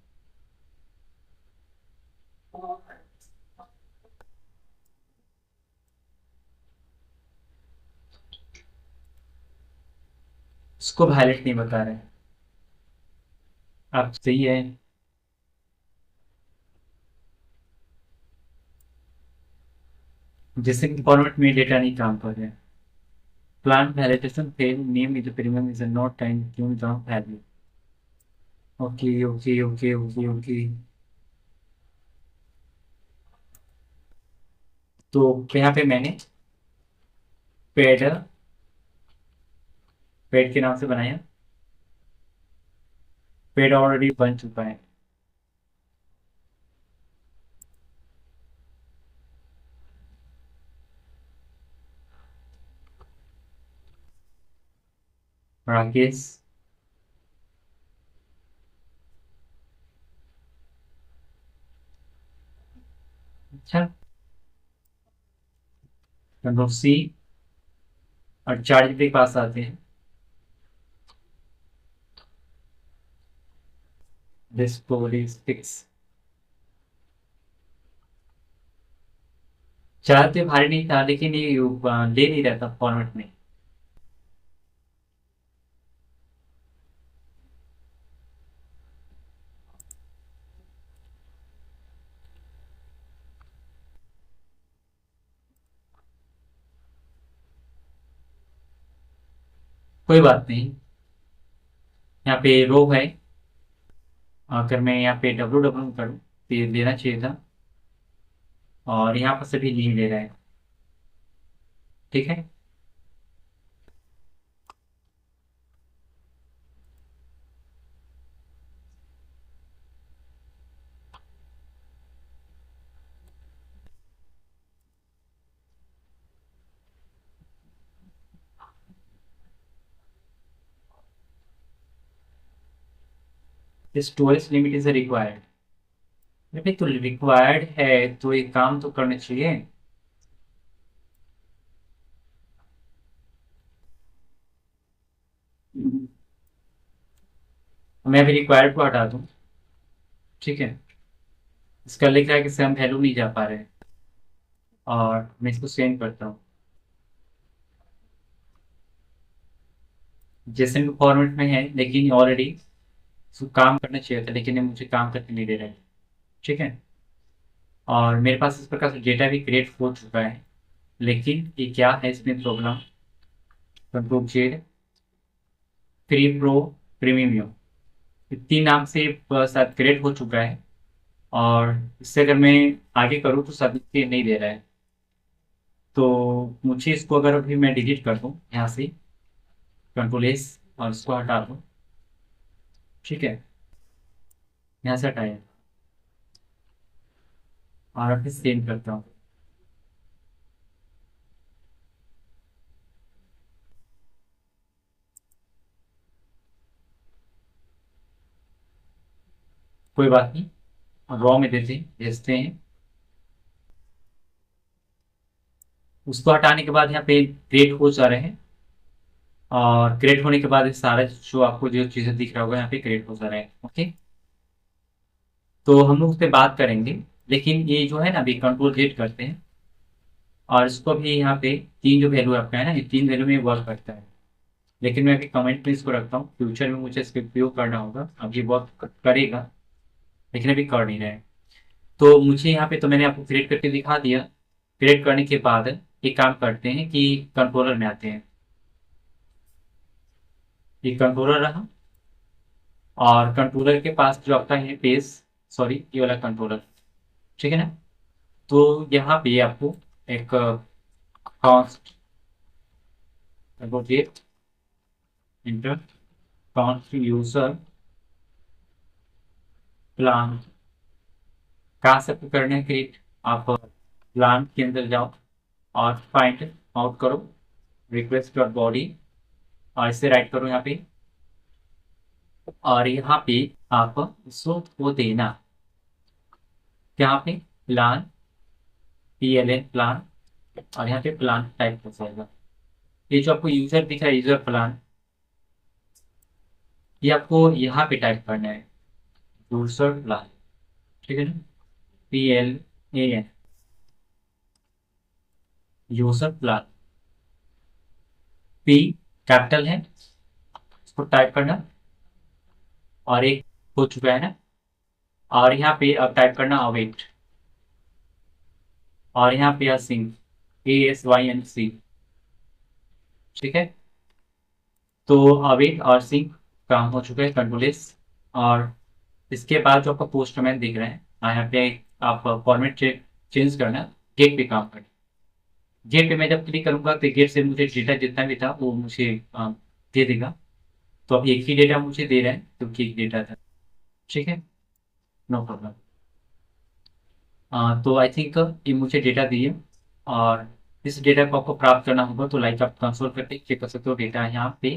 उसको वैलिड नहीं बता रहे। आप सही है, जैसे कि फॉर्मेट में डेटा नहीं काम कर रहे। Plan validation fail, name is premium is not time tune down value. Okay okay okay okay okay. तो यहाँ पे मैंने पेड पेड के नाम से बनाया, पेड ऑलरेडी बन चुका है। राकेश, अच्छा, कंट्रोल C, और 4 GB के पास आते हैं। This code is fix. चाहते भारी नहीं था, लेकिन ये ले नहीं रहता फॉर्मेट में। कोई बात नहीं, यहाँ पे रो है, अगर मैं यहाँ पे WW करूँ तो ये देना चाहिए था, और यहाँ पर सभी नहीं ले रहा है। ठीक है, स्टोरेज लिमिट इज रिक्वायर्ड। अरे तो रिक्वायर्ड है तो एक काम तो करना चाहिए। मैं भी रिक्वायर्ड को हटा दूं। ठीक है, इसका लिख रहा है कि सम वैल्यू नहीं जा पा रहे, और मैं इसको सेंड करता हूँ। जैसे भी फॉर्मेट में है, लेकिन ऑलरेडी इसको काम करना चाहिए था, लेकिन ये मुझे काम करके नहीं दे रहा है। ठीक है, और मेरे पास इस प्रकार से डेटा भी क्रिएट हो चुका है, लेकिन ये क्या है इसमें problem. Control Z, free pro, premium, तीन नाम से शायद क्रिएट हो चुका है, और इससे अगर मैं आगे करूँ तो शायद ये नहीं दे रहा है। तो मुझे इसको अगर अभी मैं डिलीट कर दूँ यहाँ से, कंट्रोल S, और इसको हटा दूँ। ठीक है, यहाँ से हटाया, और अभी सेव करता हूँ। कोई बात नहीं, रॉ में देते भेजते हैं। उसको हटाने के बाद यहाँ पे क्रिएट हो जा रहे हैं, और क्रिएट होने के बाद ये सारा जो आपको जो चीज़ें दिख रहा होगा यहाँ पे क्रिएट हो जा रहे हैं। ओके, तो हम लोग उस पर बात करेंगे लेकिन ये जो है ना अभी कंट्रोल जेड करते हैं, और इसको भी यहाँ पे तीन जो वैल्यू आपका है ना, ये तीन वैल्यू में वर्क करता है। लेकिन मैं अभी कमेंट में इसको रखता हूँ, फ्यूचर में मुझे इसका उपयोग करना होगा। अब ये बहुत करेगा, लेकिन अभी कर नहीं रहे हैं। तो मुझे यहाँ पे तो मैंने आपको क्रिएट करके दिखा दिया। क्रिएट करने के बाद एक काम करते हैं कि कंट्रोलर में आते हैं। ये कंट्रोलर रहा, और कंट्रोलर के पास जो आपका है पेज, सॉरी ये वाला कंट्रोलर, ठीक है ना। तो यहाँ पे आपको एक const inter const user plan, कहाँ से आपको करना है क्रिएट। आप प्लान के अंदर जाओ और फाइंड आउट करो रिक्वेस्ट डॉट बॉडी, और इसे राइट करो यहाँ पे। और यहाँ पे आप इसको वो देना, यहाँ पे प्लान, PLN प्लान, और यहाँ पे प्लान टाइप हो जाएगा। ये जो आपको यूजर दिखा है, यूजर प्लान, ये आपको यहाँ पे टाइप करना है, यूजर प्लान, ठीक है ना। PLAN, user plan, P capital है, इसको टाइप करना, और एक हो चुका है ना। और यहाँ पे अब टाइप करना अवेट, और यहाँ पे सिंक, ASYNC, ठीक है। तो अवेट और सिंक काम हो चुका है, कंट्रोल एस। और इसके बाद जो आपका पोस्टमैन दिख रहे हैं, यहाँ पे आप फॉर्मेट चेंज करना, गेट पे काम करना। गेट पे मैं जब क्लिक करूंगा तो गेट से मुझे डेटा जितना भी था वो मुझे दे देगा। तो अब एक ही डेटा मुझे दे रहे हैं क्योंकि एक डेटा था, ठीक है, नो प्रॉब्लम। तो आई थिंक ये मुझे डेटा दिए, और इस डेटा को आपको प्राप्त करना होगा। तो लाइक आप कंसोल करके चेक कर सकते हो डेटा यहाँ पे।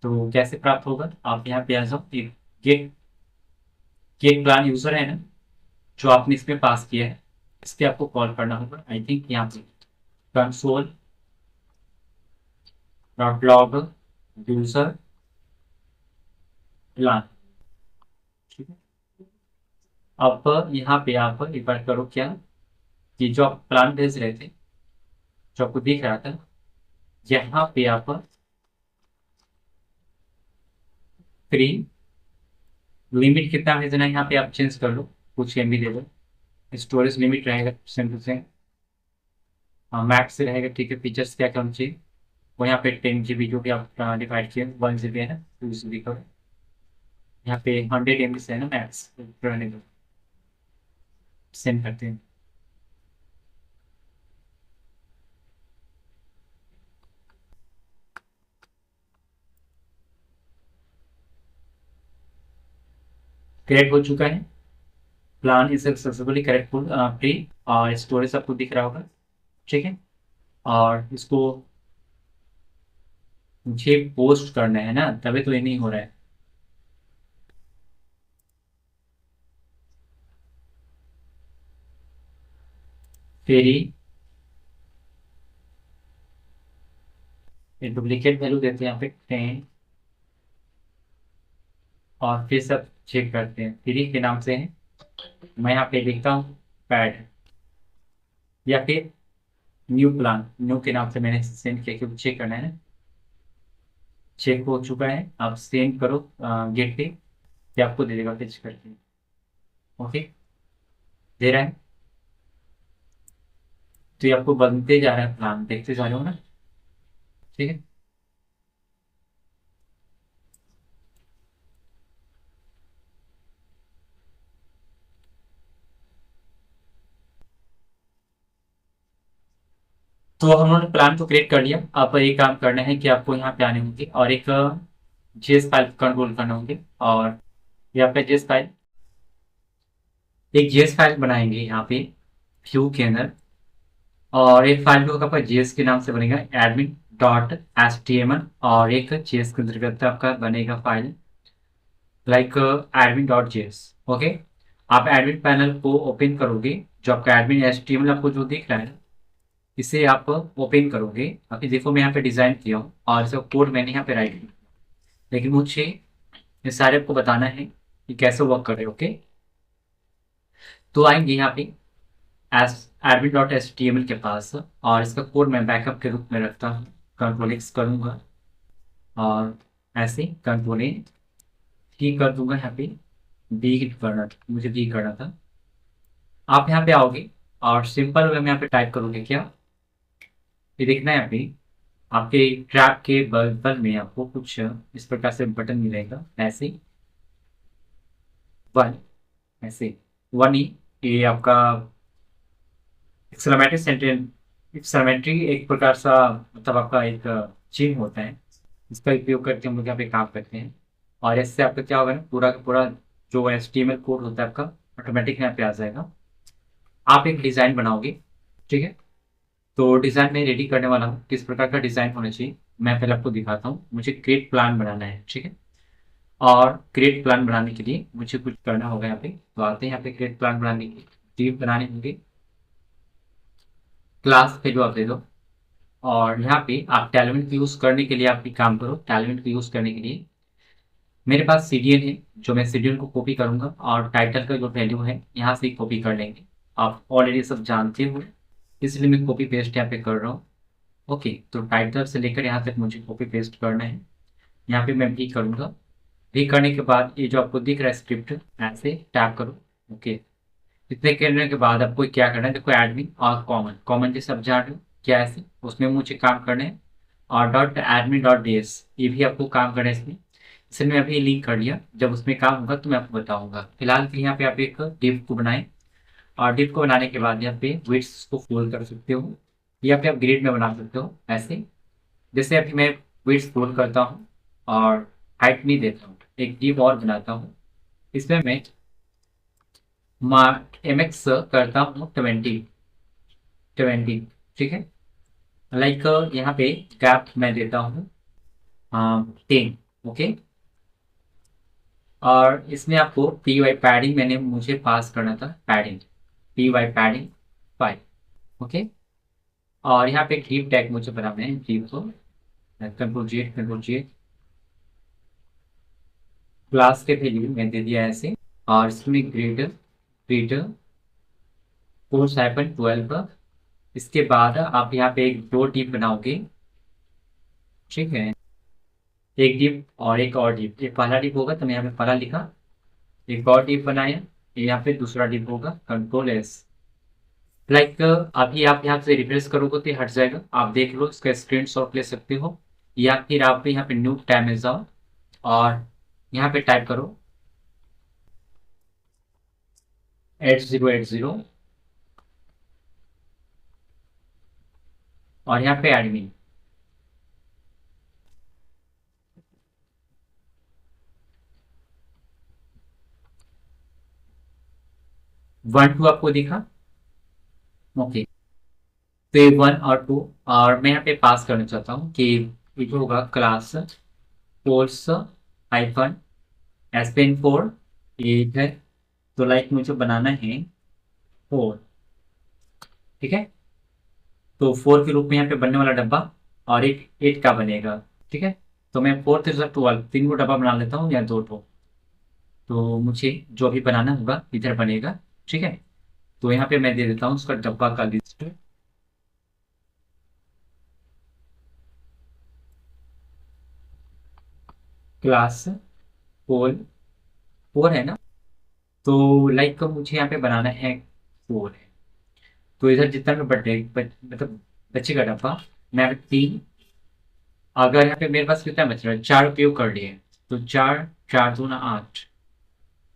तो कैसे प्राप्त होगा, आप यहाँ पे आ जाओ, एक गेट गेट प्लान यूजर है ना जो आपने इसमें पास किया है, इस पे आपको कॉल करना होगा। आई थिंक यहाँ पे console dot log user plan, ठीक है। अब यहाँ पे आप एक बार करो क्या, कि जो आप प्लान भेज रहे थे, जो आपको दिख रहा था, यहाँ पे आप फ्री लिमिट कितना भेजना है यहाँ पे आप चेंज कर लो, कुछ MB दे दो। स्टोरेज लिमिट रहेगा सेम टू सेम, मैक्स से रहेगा, ठीक है। फीचर्स क्या क्या होना चाहिए, वो यहाँ पे 10 GB जो भी आप डिवाइड किए, 1 GB है ना, 2 GB का। यहाँ पे 100 MB से है ना मैक्स, रहने दो, सेंड करते हैं। करेक्ट हो चुका है, प्लान इज सक्सेसफुली करेक्टफुल फ्री, और स्टोरेज आपको दिख रहा होगा, ठीक है। और इसको मुझे पोस्ट करना है ना, तभी तो ये नहीं हो रहा है। फिर ये डुप्लीकेट वैल्यू देते हैं यहाँ पे 10, और फिर सब चेक करते हैं फ्री के नाम से है। मैं यहाँ पे लिखता हूँ पैड, या फिर न्यू प्लान, न्यू के नाम से मैंने सेंड किया क्योंकि चेक करना है ना। चेक हो चुका है, आप सेंड करो गेट पे, ये आपको दे देगा टेस्ट करके। ओके, दे रहा है। तो ये आपको बनते जा रहा है प्लान, देखते जा रहे हो ना, ठीक है। तो हम लोगों ने प्लान तो क्रिएट कर लिया। अब एक काम करना है कि आपको यहाँ पे आने होंगे और एक JS फाइल कंट्रोल करना होंगे, और ये आपका JS फाइल, एक JS फाइल बनाएंगे यहाँ पे व्यू के अंदर। और एक फाइल भी होगा आपका JS के नाम से बनेगा, admin.html, और एक JS के अंतर्गत आपका बनेगा फाइल लाइक admin.js। ओके, आप एडमिन पैनल को ओपन करोगे, जो आपका एडमिन HTML आपको जो दिख रहा है, इसे आप ओपन करोगे। अभी देखो मैं यहाँ पे डिजाइन किया हूँ और इसका कोड मैंने यहाँ पे राइट किया, लेकिन मुझे ये सारे आपको बताना है कि कैसे वर्क कर रहे हो। ओके, तो आएंगे यहाँ पे S admin dot H T M L के पास, और इसका कोड मैं बैकअप के रूप में रखता हूँ। कंट्रोल एक्स करूँगा और ऐसे कंट्रोल ए की कर दूंगा। यहाँ पे बी करना था, मुझे बी करना था। आप यहाँ पे आओगे और सिंपल वे में यहाँ पे टाइप करोगे क्या, ये देखना है यहाँ पे आपके ट्रैक के बगल में आपको कुछ इस प्रकार से बटन मिलेगा, ऐसे वन, ऐसे वन ही, ये आपका एक्सक्लेमेटरी सेंटेंस, एक्सक्लेमेटरी एक प्रकार सा मतलब आपका एक चिन्ह होता है, इसका उपयोग करके हम लोग यहाँ पे काम करते हैं। और इससे आपका क्या होगा ना, पूरा का पूरा जो HTML कोड होता है आपका ऑटोमेटिक यहाँ पे आ जाएगा। आप एक डिज़ाइन बनाओगे, ठीक है। तो डिज़ाइन मैं रेडी करने वाला हूँ, किस प्रकार का डिज़ाइन होना चाहिए मैं पहले आपको दिखाता हूँ। मुझे क्रिएट प्लान बनाना है, ठीक है। और क्रिएट प्लान बनाने के लिए मुझे कुछ करना होगा यहाँ पे, तो आते हैं यहाँ पे क्रिएट प्लान बनाने के div बनाने होंगे, क्लास पे जो आप दे दो। और यहाँ पे आप टैलेंट यूज करने के लिए आप भी काम करो। टैलेंट यूज करने के लिए मेरे पास सीडीएन है, जो मैं सीडीएन को कॉपी करूंगा और टाइटल का जो वैल्यू है यहाँ से कॉपी कर लेंगे। आप ऑलरेडी सब जानते हो, इसलिए मैं कॉपी पेस्ट यहाँ पे कर रहा हूँ। ओके, तो टाइटल से लेकर यहाँ तक मुझे कॉपी पेस्ट करना है। यहाँ पे मैं भी करूँगा, भी करने के बाद ये जो आपको दिख रहा है स्क्रिप्ट, ऐसे टैप करो। ओके, इतने करने के बाद आपको क्या करना है, देखो एडमिन और कॉमन, कॉमन जैसे आप जान रहे हो क्या, ऐसे उसमें मुझे काम करना है। और डॉट एडमिन डॉट ds, ये भी आपको काम करना है इसमें। इसे मैं अभी लिंक कर लिया, जब उसमें काम होगा तो मैं आपको बताऊंगा। फिलहाल के लिए यहाँ पे आप एक डिव को बनाएं, और डिव को बनाने के बाद यहाँ पे विड्थ को फुल कर सकते हो, या फिर आप ग्रिड में बना सकते हो ऐसे। जैसे अभी मैं विड्थ फुल करता हूँ और हाइट नहीं देता हूँ, एक डिव और बनाता हूँ। इसमें मैं MX करता हूँ 20, ठीक है। लाइक यहाँ पे गैप मैं देता हूँ 10, ओके। और इसमें आपको पी वाई पैडिंग मैंने मुझे पास करना था, padding P Y padding 5, okay. और यहाँ पे एक डिव टैग मुझे बनाना है, डिव को कंट्रोल G क्लास के वैल्यू मैं दे दिया ऐसे। और इसमें ग्रेड 4/12। इसके बाद आप यहाँ पे एक दो डिव बनाओगे, ठीक है। एक डिव और एक और डिव, एक पहला डिव होगा तो मैं यहाँ पे पहला लिखा, एक और डिव बनाया, यहाँ पे दूसरा डिव होगा कंट्रोल S। लाइक अभी आप यहाँ से रिफ्रेश करोगे तो ये हट जाएगा, आप देख लो, इसका स्क्रीनशॉट ले सकते हो। या फिर आप यहाँ पे न्यू टैब में जाओ और यहाँ पे टाइप करो 8080 और यहाँ पे एडमिन। वन टू आपको दिखा, ओके। तो ये 1 और 2, और मैं यहाँ पे पास करना चाहता हूँ कि ये जो होगा क्लास कोर्स हाइफन SPN4, ये है। तो लाइक मुझे बनाना है 4, ठीक है। तो 4 के रूप में यहाँ पे बनने वाला डब्बा, और एक 8 का बनेगा, ठीक है। तो मैं 4 3 12 तीन को डब्बा बना लेता हूँ या दो ठो, तो मुझे जो भी बनाना होगा इधर बनेगा, ठीक है। तो यहाँ पे मैं दे देता हूँ उसका डब्बा का लिस्ट, क्लास 4, 4 है ना। तो लाइक मुझे यहाँ पे बनाना है 4 है, तो इधर जितना भी मतलब बचेगा डब्बा, मैं यहाँ पे 3, अगर यहाँ पे मेरे पास कितना बच रहा है, 4 उपयोग कर लिए, तो 4 4 दूना 8,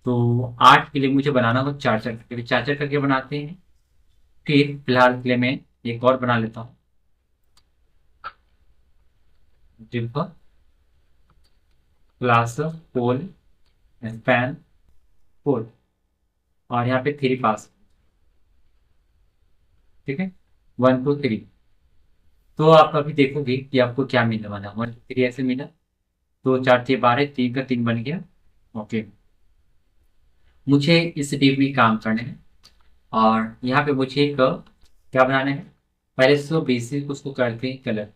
तो 8 के लिए मुझे बनाना होगा 4 4 करके, 4 4 करके बनाते हैं। फिर फिलहाल के लिए मैं एक और बना लेता हूँ, डिब्बा क्लास पोल स्पैन 4, और यहाँ पे 3 पास, ठीक है, 1 2 3। तो आप अभी देखोगे कि आपको क्या मिलने वाला, 1 2 3 ऐसे मिला, तो 4 6 12, 3 का 3 बन गया, ओके। मुझे इस डिव में काम करना है, और यहाँ पे मुझे एक क्या बनाना है, पहले से तो बेसिक उसको करते हैं कलर,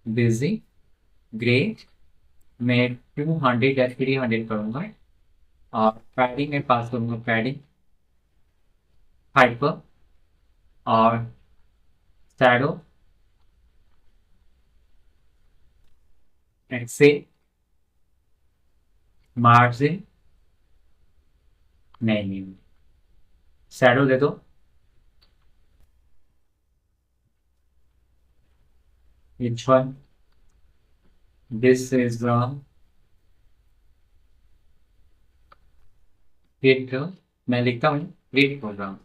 बेसिक ग्रे मैं 200 या 300 करूँगा। और पैडिंग में पास करूँगा पैडिंग हाइपर और शैडो एक्से मार्जिन, नहीं, शैडो दे दो। Which one? This is the wait करो, मैं लिखता हूँ, वेट बोल रहा हूँ।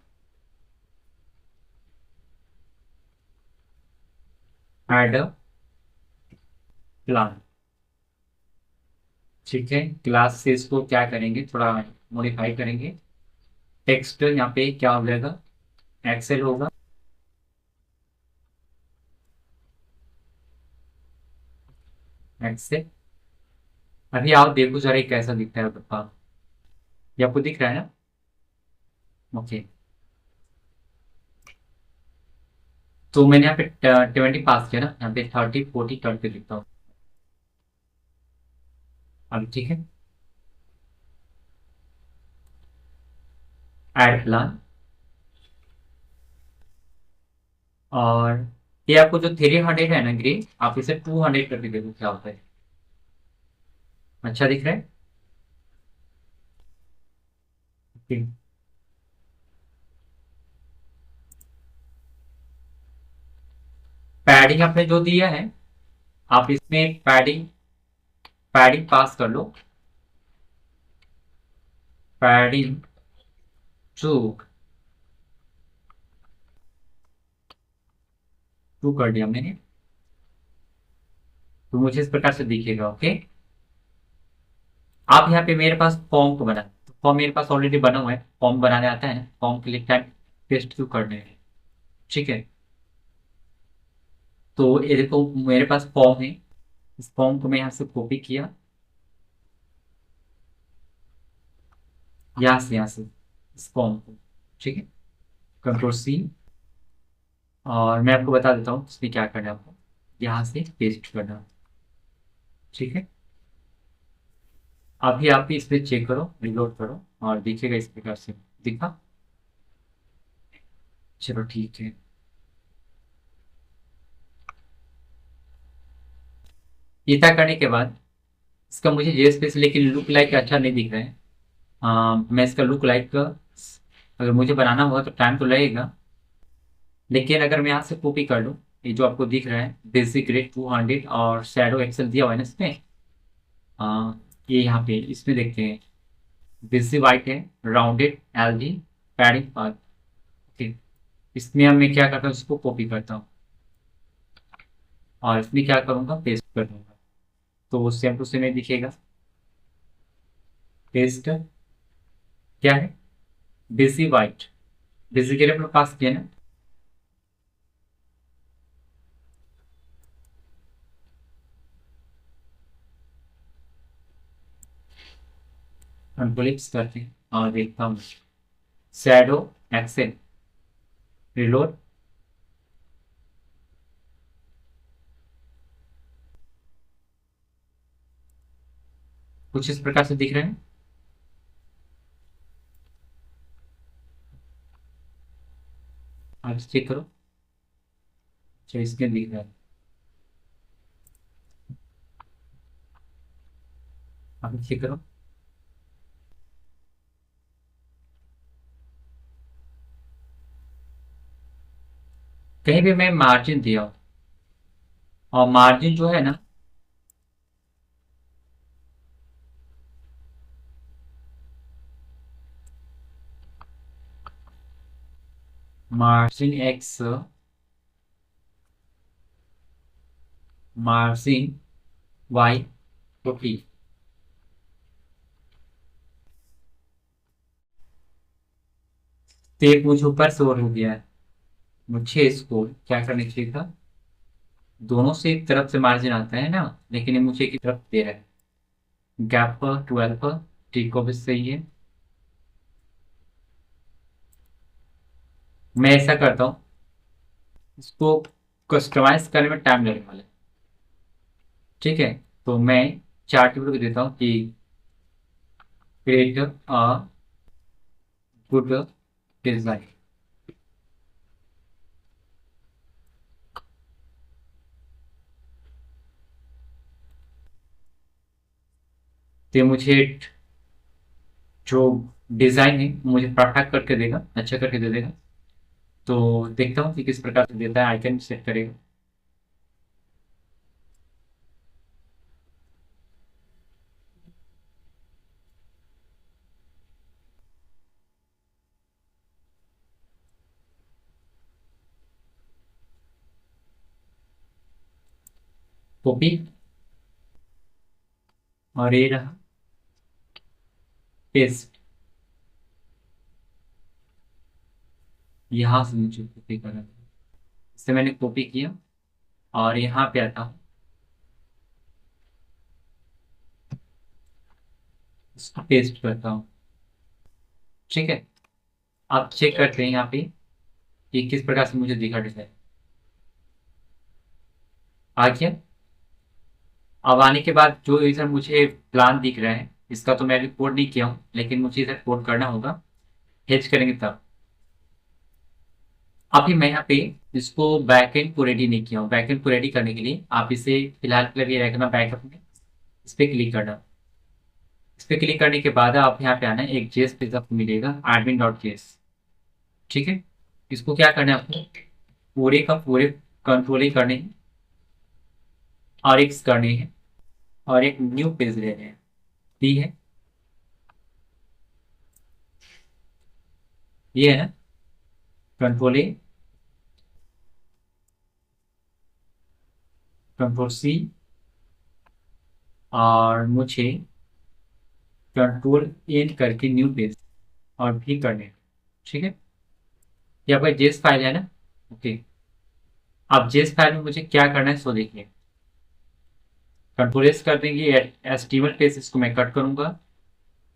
एड प्लान, ठीक है। क्लास से इसको क्या करेंगे, थोड़ा मॉडिफाई करेंगे। टेक्स्ट यहाँ पे क्या हो जाएगा, एक्सेल होगा। एक्सेल, अभी आप देखो जरा ये कैसा दिखता है पापा, ये आपको दिख रहा है ना? ओके, तो मैंने यहाँ पे 20 पास किया ना, यहाँ पे 30 40 करके लिखता हूँ। अब ठीक है, एड प्लान। और ये आपको जो 300 है ना ग्रे, आप इसे 200 करके देखो क्या होता है। अच्छा दिख रहा है? Okay. पैडिंग आपने जो दिया है, आप इसमें पैडिंग पैडिंग पास कर लो। पैडिंग टू टू कर दिया मैंने, तो मुझे इस प्रकार से दिखेगा। ओके, आप यहाँ पे मेरे पास फॉर्म को बना, तो फॉर्म मेरे पास ऑलरेडी बना हुआ है, फॉर्म बनाने आता है ना, फॉर्म के लिए टाइम पेस्ट क्यों करने हैं, ठीक है। तो ये देखो मेरे पास फॉर्म है, इस फॉर्म को मैं यहाँ से कॉपी किया, यहाँ से इस फॉर्म को, ठीक है। कंट्रोल सी, और मैं आपको बता देता हूँ इसमें क्या करना है आपको, यहाँ से पेस्ट करना, ठीक है। अभी आप इस पे चेक करो, रिलोड करो और दिखेगा इस प्रकार से, दिखा? चलो ठीक है। इतना करने के बाद इसका मुझे जेएसपीएस लेकिन लुक लाइक अच्छा नहीं दिख रहा है। मैं इसका लुक लाइक अगर मुझे बनाना होगा तो टाइम तो लगेगा, लेकिन अगर मैं यहाँ से कॉपी कर लूँ, ये जो आपको दिख रहा है बेसिक ग्रेड 200 और शैडो एक्सेल दिया हुआ है ना इसमें, ये यहाँ पे इसमें देखते हैं, बेसिक वाइट है, rounded LG, padding path. Okay, इसमें अब मैं क्या करता हूँ, इसको कॉपी करता हूँ और इसमें क्या करूँगा, पेस्ट कर दूंगा, तो वो सेम टू सेम ही दिखेगा। पेस्ट क्या है, बेसी वाइट, बेसिक के लिए अपने पास किया ना। अनक्लिप्स करते हैं और देखता हूँ, शैडो एक्सेल, रिलोड, कुछ इस प्रकार से दिख रहे हैं। आप चेक करो, अच्छा इसमें दिख रहा है, आप चेक करो। कहीं भी मैं मार्जिन दिया हूँ, और मार्जिन जो है ना, मार्जिन एक्स, मार्जिन वाई, तो टी, तो एक मुझे ऊपर से और हो गया है। मुझे इसको क्या करना चाहिए था, दोनों से एक तरफ से मार्जिन आता है ना, लेकिन ये मुझे एक ही तरफ दे रहा है। गैप पर 12 पर, टी को भी सही है। मैं ऐसा करता हूँ, इसको कस्टमाइज करने में टाइम लगने वाला है, ठीक है। तो मैं चार्ट टेबल को देता हूँ कि क्रिएट अ गुड डिजाइन, तो ये मुझे जो डिज़ाइन है मुझे परफेक्ट करके देगा, अच्छा करके दे देगा। तो देखता हूँ कि किस प्रकार से देता है, आइकन सेट करेगा। कॉपी, और ये रहा पेस्ट। यहाँ से मुझे कॉपी करना है, इससे मैंने कॉपी किया और यहाँ पे आता हूँ, इसको पेस्ट करता हूँ। ठीक है, आप चेक करते हैं यहाँ पे कि किस प्रकार से मुझे दिखा डिजाइन आ गया। अब आने के बाद जो इधर मुझे प्लान दिख रहा है, इसका तो मैं अभी कोड नहीं किया हूँ, लेकिन मुझे इधर कोड करना होगा, हेज करेंगे तब। अभी मैं यहाँ पे इसको बैकएंड को रेडी नहीं किया हूँ। बैकएंड को रेडी करने के लिए आप इसे फिलहाल के लिए रखना बैकअप में, इस पर क्लिक करना। इस पर क्लिक करने के बाद आप यहाँ पे आना है, एक जेएस पेज आपको मिलेगा admin.js। ठीक है, इसको क्या करना है आपको, पूरे का पूरे कंट्रोल ही करने हैं और एक करने हैं और एक न्यू पेज ले रहे हैं। ठीक है, ये है ना, कंट्रोल ए, कंट्रोल सी, और मुझे कंट्रोल एन करके न्यू पेज और भी करने हैं। ठीक है, ये आपका जेएस फाइल है ना। ओके, अब जेएस फाइल में मुझे क्या करना है सो देखिए, कंट्रोल एस कर देंगे, एचटीएमएल पेज इसको मैं कट करूंगा,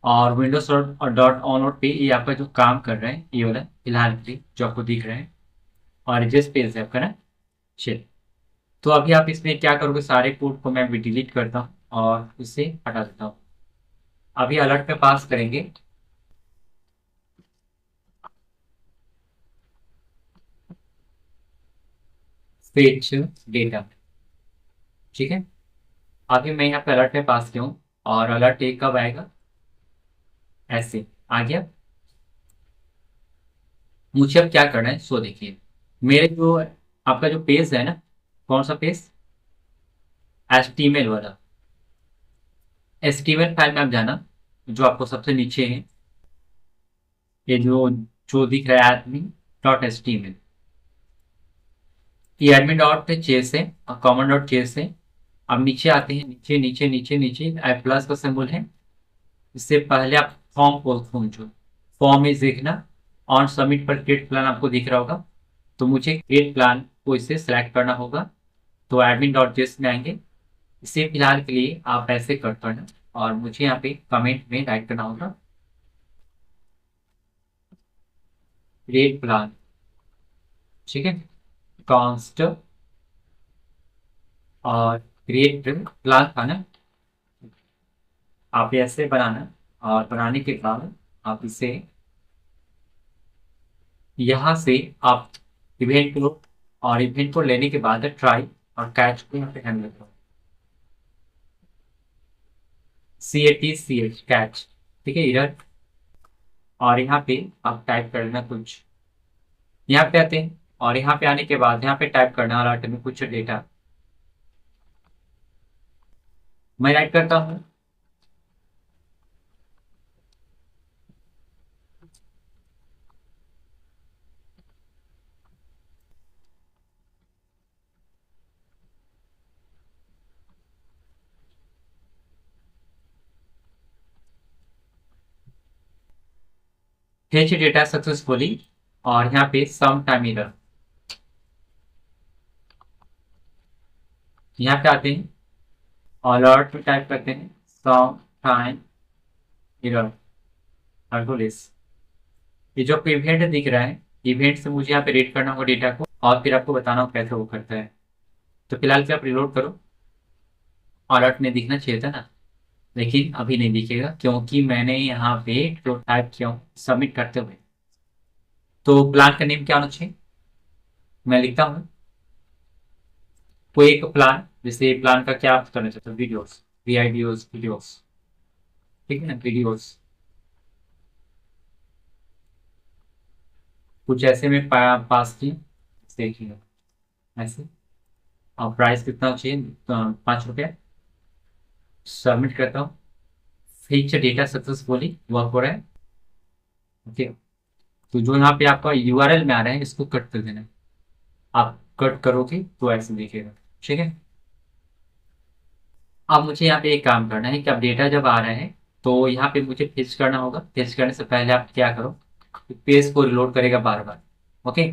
और विंडोज और डॉट ऑन नोट पे ये आपका जो काम कर रहा है ये वाला फिलहाल के लिए जो आपको दिख रहा है, और जिस पेज है आपका ना शेल। तो अभी आप इसमें क्या करोगे, सारे कोड को मैं भी डिलीट करता हूँ और इसे हटा देता हूँ। अभी अलर्ट पे पास करेंगे, फेच डेटा। ठीक है, अभी मैं यहाँ पे अलर्ट पे पास किया हूँ, और अलर्ट एक कब आएगा, ऐसे आ गया। मुझे अब क्या करना है सो देखिए, मेरे जो आपका जो पेज है ना, कौन सा पेज, HTML वाला, HTML फाइल में आप जाना, जो आपको सबसे नीचे है, ये जो जो दिख रहा है admin.html, ये admin.js है और common.js है। अब नीचे आते हैं, नीचे नीचे नीचे नीचे प्लस का सिंबल है, इससे पहले आप फॉर्म को खोलो, फॉर्म में देखना ऑन सबमिट पर क्रिएट प्लान आपको दिख रहा होगा, तो मुझे क्रिएट प्लान को इसे सेलेक्ट करना होगा। तो admin.js में आएंगे, इसे फिलहाल के लिए आप ऐसे कर करना, और मुझे यहाँ पे कमेंट में राइट करना होगा क्रिएट प्लान। ठीक है, कॉन्स्ट और क्रिएट प्लान था ना, आप ऐसे बनाना, और बनाने के बाद आप इसे यहाँ से आप इवेंट को, और इवेंट को लेने के बाद ट्राई और कैच को यहाँ पे हैंडल करो, CATCH कैच। ठीक है, इधर, और यहाँ पे आप टाइप करना कुछ, यहाँ पे आते हैं, और यहाँ पे आने के बाद यहाँ पे टाइप करना अलर्ट में कुछ डेटा, मैं राइट करता हूँ। फेच डेटा सक्सेसफुली, और यहाँ पे सम टाइम एरर, यहाँ पे आते हैं, अलर्ट में टाइप करते हैं सम टाइम एरर अर्गोलिस। ये जो इवेंट दिख रहा है, इवेंट से मुझे यहाँ पे रीड करना होगा डेटा को, और फिर आपको बताना होगा कैसे वो करता है। तो फिलहाल से आप रिलोड करो, अलर्ट में दिखना चाहिए था ना, लेकिन अभी नहीं दिखेगा क्योंकि मैंने यहाँ पे जो टाइप किया हूँ सबमिट करते हुए। तो प्लान का नेम क्या होना चाहिए, मैं लिखता हूँ कोई एक प्लान, जैसे प्लान का क्या करना चाहते हो, वीडियोस, वीडियोस वीडियोस। ठीक है ना, वीडियोस कुछ ऐसे में पास किए, देखिए ऐसे। और प्राइस कितना चाहिए, 5 रुपया। सबमिट करता हूँ, फीचर डेटा सक्सेसफुली वर्क हो रहा है। ओके, तो जो यहाँ पे आपका यूआरएल में आ रहा है इसको कट कर देना है। आप कट करोगे तो ऐसे दिखेगा, ठीक है। अब मुझे यहाँ पे एक काम करना है कि अब डेटा जब आ रहा है तो यहाँ पे मुझे फेच करना होगा। फेच करने से पहले आप क्या करो, पेज को रिलोड करेगा बार बार। ओके,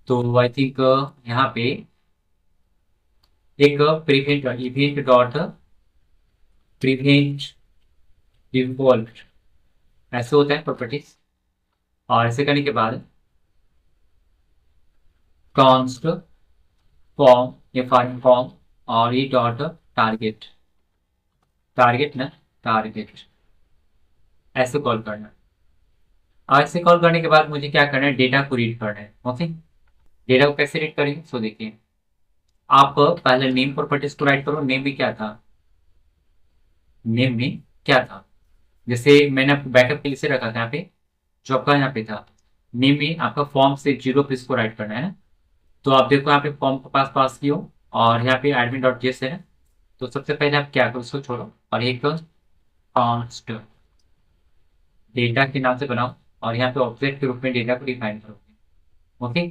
तो आई थिंक यहाँ पे एक prevent event dot prevent default ऐसे होता है प्रॉपर्टीज। और ऐसे करने के बाद कॉन्स्ट फॉर्म या फाइल फॉर्म और ये डॉट टारगेट, टारगेट ना, टारगेट ऐसे कॉल करना। और ऐसे कॉल करने के बाद मुझे क्या करना है, डेटा को रीड करना है। ओके, डेटा को कैसे रीड करेंगे, सो देखिए। आप पहले नेम प्रॉपर्टीज को राइट करो। नेम में क्या था, नेम में क्या था, जैसे मैंने आपको बैकअप के लिए से रखा था यहाँ पे, जो आपका यहाँ पे था नेम में आपका फॉर्म से 0 पे इसको राइट करना है ना। तो आप देखो यहाँ पे फॉर्म के पास पास की हो और यहाँ पे एडमिन डॉट जेएस है। तो सबसे पहले आप क्या करो, उसको छोड़ो और एक कॉन्स्ट डेटा के नाम से बनाओ और यहाँ पे ऑब्जेक्ट के रूप में डेटा को डिफाइन करोगे। ओके,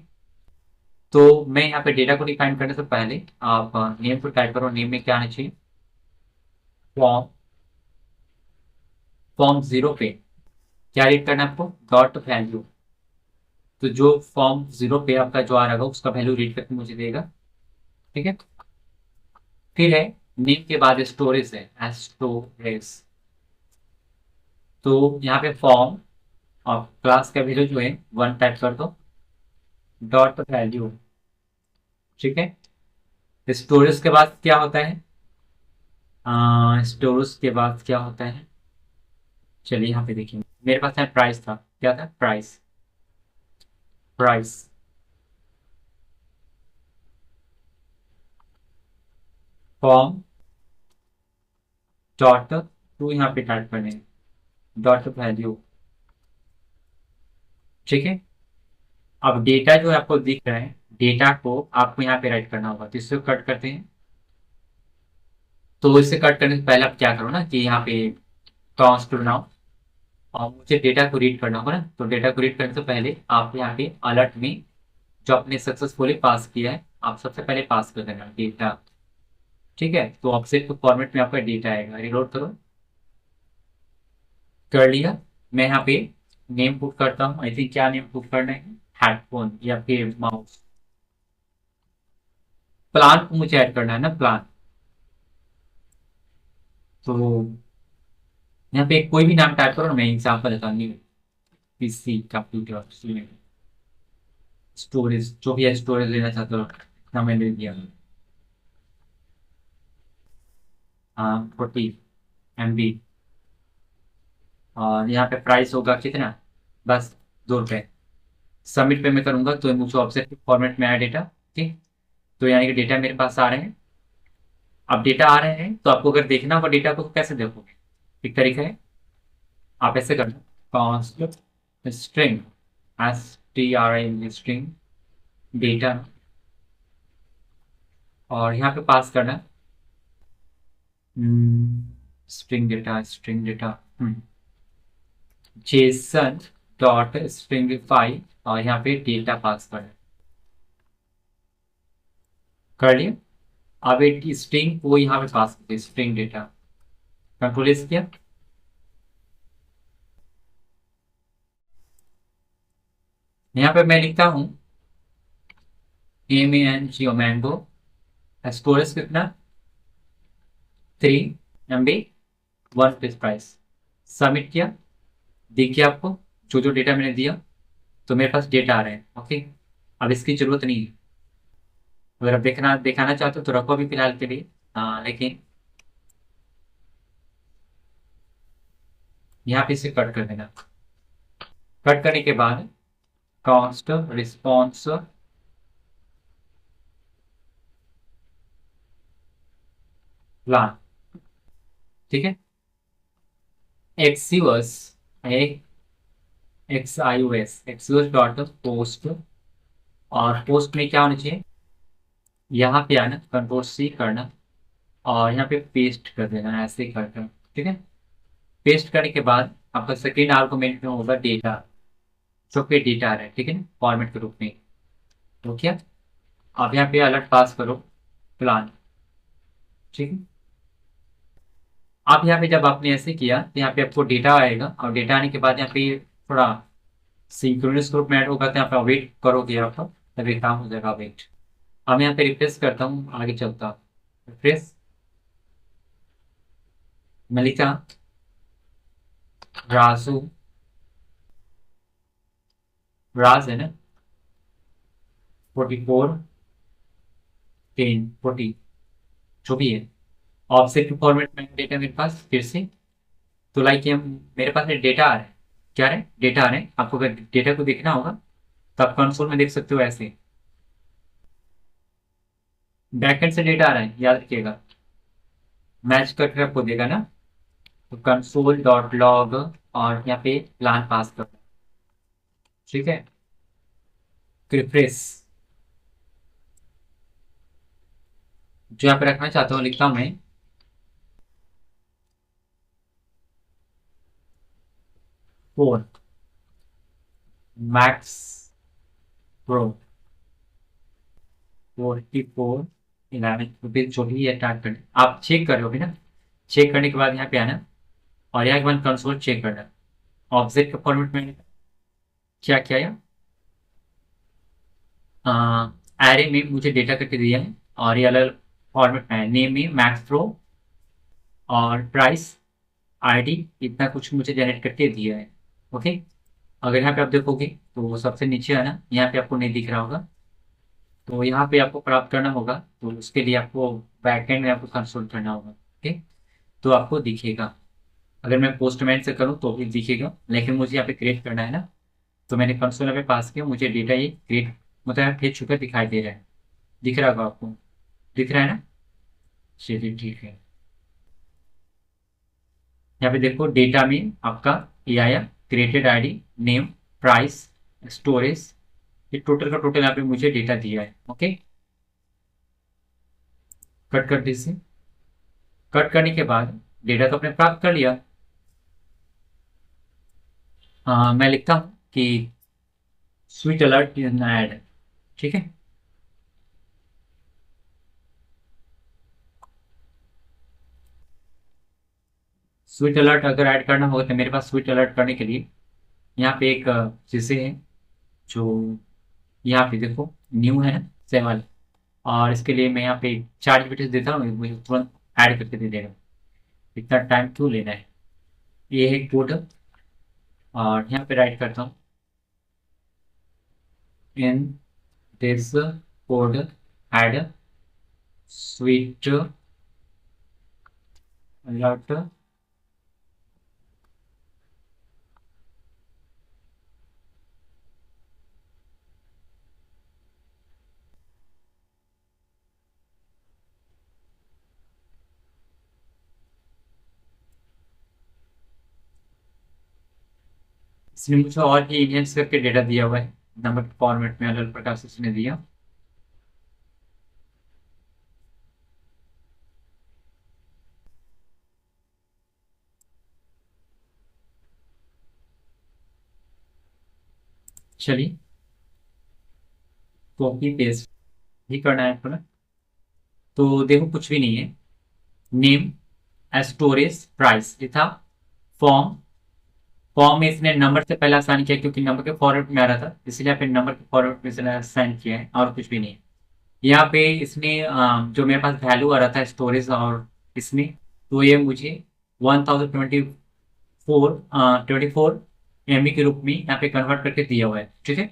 तो मैं यहाँ पे डेटा को डिफाइन करने से पहले आप नेम को टाइप करो। नेम में क्या आना चाहिए, फॉर्म, फॉर्म 0 पे क्या रीड करना है आपको, डॉट वैल्यू। तो जो फॉर्म 0 पे आपका जो आ रहा होगा उसका वैल्यू रीड करके मुझे देगा, ठीक है। फिर है नेम के बाद स्टोरेज है, स्टोरेज। तो यहाँ पे फॉर्म और क्लास का वैल्यू जो है 1 टाइप कर दो, डॉट वैल्यू, ठीक है। स्टोरेज के बाद क्या होता है, स्टोरेज के बाद क्या होता है, चलिए यहाँ पे देखिए। मेरे पास है प्राइस था, क्या था, price, price form dot to यहाँ पे टाइप करने, डॉट वैल्यू, ठीक है। अब डेटा जो आपको दिख रहा है, डेटा को आपको यहाँ पे राइट करना होगा, तो इससे कट करते हैं। तो इसे कट करने से पहले आप क्या करो ना कि यहाँ पे कॉन्स्ट बनाओ और मुझे डेटा को रीड करना होगा ना। तो डेटा को रीड करने से पहले आप यहाँ पे अलर्ट में जो आपने सक्सेसफुली पास किया है आप सबसे पहले पास कर देना डेटा, ठीक है। तो ऑब्जेक्ट फॉर्मेट में आपका डेटा आएगा, रिलोड करो, कर लिया। मैं यहाँ पे नेम पुट करता हूँ, आई थिंक क्या नेम पुट करना है, हेडफोन या फिर माउस। प्लान को मुझे ऐड करना है ना, प्लान। तो यहाँ पे कोई भी नाम टाइप करो ना, मैं एग्जाम्पल देता हूँ, पीसी कंप्यूटर स्टोरेज, जो भी है स्टोरेज लेना चाहते हो इतना मैंने दिया। हाँ 40 MB। और यहाँ पे प्राइस होगा कितना, बस 2 रुपये। सबमिट पे मैं करूंगा तो मुझे ऑब्जेक्ट फॉर्मेट में आया डेटा, ठीक। तो यानी कि डेटा मेरे पास आ रहे हैं। अब डेटा आ रहे हैं तो आपको अगर देखना होगा डेटा को तो कैसे देखोगे, एक तरीका है, आप ऐसे करना, const string, STRING string data, और यहाँ पे पास करना string data, string data Jason dot stringify, और यहाँ पे डेटा पास करना, कर लिया। अब एक स्ट्रिंग को यहाँ पे पास करते स्ट्रिंग डेटा, कंट्रोल एस किया। यहाँ पे मैं लिखता हूँ MANGO मैंगो, स्टोरेज कितना 3 MB, 1 प्राइस। सबमिट किया, देखिए आपको जो जो डेटा मैंने दिया तो मेरे पास डेटा आ रहे हैं। ओके, अब इसकी जरूरत नहीं है, अगर आप देखना दिखाना चाहते हो तो रखो अभी फिलहाल के लिए। लेकिन यहाँ पे इसे कट कर देना। कट करने के बाद कॉस्ट रिस्पॉन्स प्लान, ठीक है। एक्सिवस एक्सिवस डॉट पोस्ट, और पोस्ट में क्या होना चाहिए, यहाँ पे आना, कंट्रोल सी करना और यहाँ पे पेस्ट कर देना, ऐसे ही करके, ठीक है। पेस्ट करने के बाद आपका सेकेंड आर्गुमेंट में होगा डेटा, जो कि डेटा आ रहा है, ठीक है ना, फॉर्मेट के रूप में। तो क्या अब यहाँ पे अलर्ट पास करो प्लान, ठीक है। अब यहाँ पे जब आपने ऐसे किया तो यहाँ पे आपको डेटा आएगा, और डेटा आने के बाद यहाँ पे थोड़ा सिंक्रोनस ग्रुप में ऐड होगा, तो यहाँ पे वेट करोगे आप, तभी काम हो जाएगा, वेट। अब यहाँ पे रिफ्रेश करता हूँ, आगे चलता हूँ, रिफ्रेश। मैं लिखा राजू, राज है ना, 44 10 40, जो भी है, ऑब्जेक्ट फॉर्मेट में डेटा मेरे पास फिर से। तो लाइक ये मेरे पास डेटा आ रहा है, क्या है, डेटा आ रहा है। आपको अगर डेटा को देखना होगा तो आप कंसोल में देख सकते हो, ऐसे बैकएंड से डेटा आ रहा है, याद रखिएगा, मैच करके आपको देगा ना। तो कंसोल डॉट लॉग और यहाँ पे प्लान पास करना, ठीक है। रिफ्रेश, जो यहाँ पे रखना चाहता हूँ लिखता हूँ मैं, फोर मैक्स प्रो 44 11 रुपीज, जो भी है टाइप करना। आप चेक कर रहे हो अभी ना, चेक करने के बाद यहाँ पे आना, और यहाँ के बाद कंसोल चेक करना, ऑब्जेक्ट के फॉर्मेट में क्या क्या है, एरे में मुझे डेटा करके दिया है, और ये अलग फॉर्मेट में है, नेम में मैक्स प्रो और प्राइस आईडी, इतना कुछ मुझे जनरेट करके दिया है, ओके। अगर यहाँ पे आप देखोगे तो वो सबसे नीचे है ना, यहाँ पे आपको नहीं दिख रहा होगा, तो यहाँ पे आपको प्राप्त करना होगा, तो उसके लिए आपको बैकएंड में आपको कंसोल करना होगा, ओके। तो आपको दिखेगा, अगर मैं पोस्टमैन से करूँ तो भी दिखेगा, लेकिन मुझे यहाँ पे क्रिएट करना है ना, तो मैंने कंसोल में पास किया, मुझे डेटा ये क्रिएट मतलब भेज चुका दिखाई दे रहा है, दिख रहा होगा आपको, दिख रहा है ना, चलिए ठीक है। यहाँ पे देखो डेटा में आपका ये आया, created ID, name, price, storage, ये टोटल का टोटल यहाँ पे मुझे डेटा दिया है, ओके। कट कर दीजिए, कट करने के बाद डेटा तो आपने प्राप्त कर लिया। मैं लिखता हूँ कि स्वीट अलर्ट ऐड, ठीक है। स्वीट अलर्ट अगर ऐड करना होगा तो मेरे पास स्वीट अलर्ट करने के लिए यहाँ पे एक चीज़ें हैं, जो यहाँ पे देखो न्यू है ना, सेवल, और इसके लिए मैं यहाँ पे चार्ज बिटेस देता हूँ, मुझे तुरंत ऐड करके दे देगा, इतना टाइम क्यों लेना है। ये है कोड, और यहाँ पे राइट करता हूँ, in this code add sweet alert, इसने मुझे और भी इनहेंस करके डेटा दिया हुआ है, नंबर फॉर्मेट में अलग प्रकार से इसने दिया। चलिए कॉपी पेस्ट ही करना है आपको ना, तो देखो कुछ भी नहीं है, नेम, स्टोरेज, प्राइस, ये था। फॉर्म, फॉर्म में इसने नंबर से पहला असाइन किया, क्योंकि नंबर के फॉर्मेट में आ रहा था, इसलिए फिर नंबर के फॉर्मेट में इसने असाइन किया है, और कुछ भी नहीं है। यहाँ पे इसने जो मेरे पास वैल्यू आ रहा था स्टोरेज और इसमें, तो ये मुझे 1024 के रूप में यहाँ पे कन्वर्ट करके दिया हुआ है, ठीक है।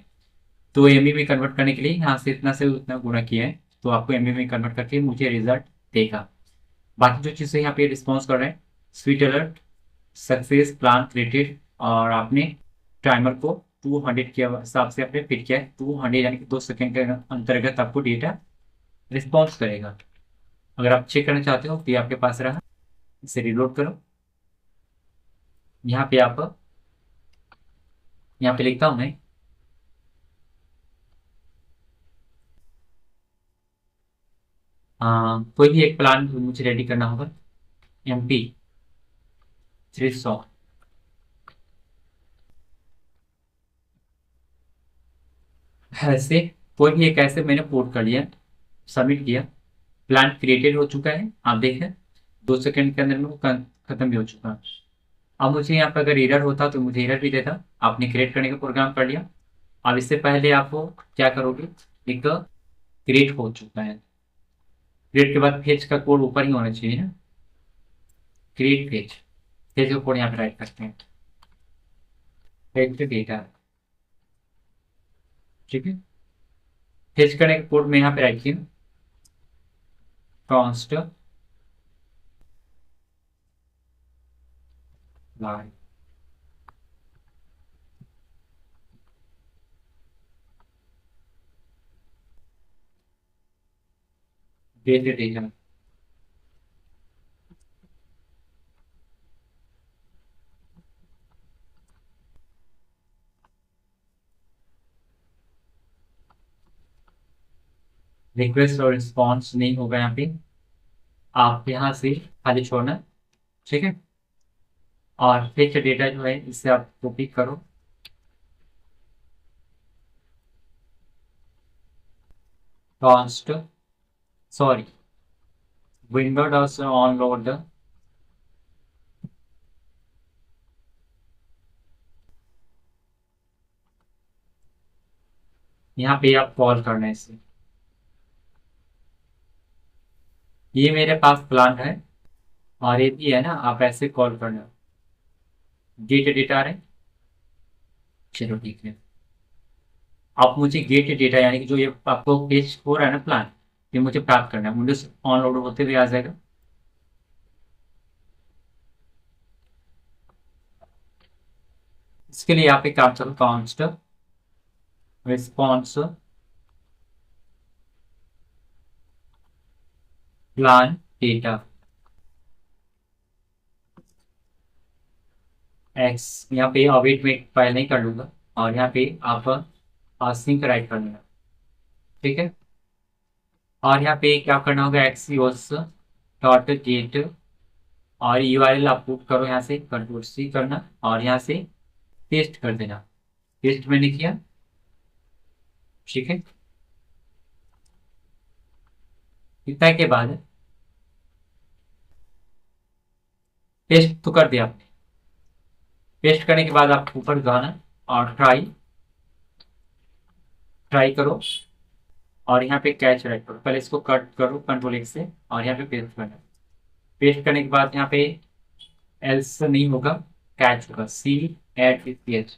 तो एमबी में कन्वर्ट करने के लिए यहाँ से उतना गुणा किया है, तो आपको एमबी में कन्वर्ट करके मुझे रिजल्ट देगा। बाकी जो चीज़ें यहाँ पे रिस्पॉन्स कर रहे हैं, sweet alert, success plan created, और आपने टाइमर को 200 के हिसाब से आपने फिट किया है, 200 यानी कि 2 सेकेंड के अंतर्गत आपको डेटा रिस्पॉन्स करेगा। अगर आप चेक करना चाहते हो तो ये आपके पास रहा, इसे रिलोड करो, यहाँ पे आप, यहाँ पे लिखता हूँ मैं, कोई भी एक प्लान मुझे रेडी करना होगा। MP 300। ऐसे कोई भी एक ऐसे मैंने पोर्ट कर लिया, सबमिट किया, प्लान क्रिएटेड हो चुका है, आप देखें 2 सेकंड के अंदर में वो खत्म भी हो चुका है। अब मुझे यहाँ पर अगर एरर होता तो मुझे एरर भी देता। आपने क्रिएट करने का प्रोग्राम कर लिया। अब इससे पहले आपको क्या करोगे, एक क्रिएट हो चुका है, क्रिएट के बाद फेज का कोड ऊपर ही होना चाहिए ना, क्रिएट फेज, फेज का कोड यहाँ पे राइट करते हैं, फेज डेटा, ठीक है। फेच करने का कोड में यहाँ पे राइट किया, const line, data data, request और रिस्पॉन्स नहीं होगा यहाँ पे, आप यहाँ से खाली छोड़ना, ठीक है। और फेच डेटा जो है इससे आप कॉपी करो, const, sorry, window dot on load, यहाँ पे आप कॉल करना है इसे, ये मेरे पास प्लान है और ये भी है ना, आप ऐसे कॉल करना, गेट डेटा आ रहे हैं, चलो ठीक है। आप मुझे गेट डेटा यानी कि जो ये आपको पेज हो रहा है ना प्लान, ये मुझे प्राप्त करना है, विंडोज ऑन लोड होते हुए आ जाएगा। इसके लिए आप एक काम करो, const response plan data x, यहाँ पे अवेट में पहले ही कर लूंगा, और यहाँ पे आप सिंक राइट कर लेना, ठीक है। और यहाँ पे क्या करना होगा, एक्स डॉट गेट, और URL आप पुट करो, यहाँ से कंट्रोल C करना और यहाँ से पेस्ट कर देना, पेस्ट मैंने किया, ठीक है। इतना के बाद पेस्ट तो कर दिया आपने, पेस्ट करने के बाद आप ऊपर जाना और ट्राई ट्राई करो, और यहाँ पे कैच राइट करो, पहले इसको कट करो कंट्रोल X से, और यहाँ पे पेस्ट करना, पेस्ट करने के बाद यहाँ पे एल्स नहीं होगा, कैच होगा, C@PH,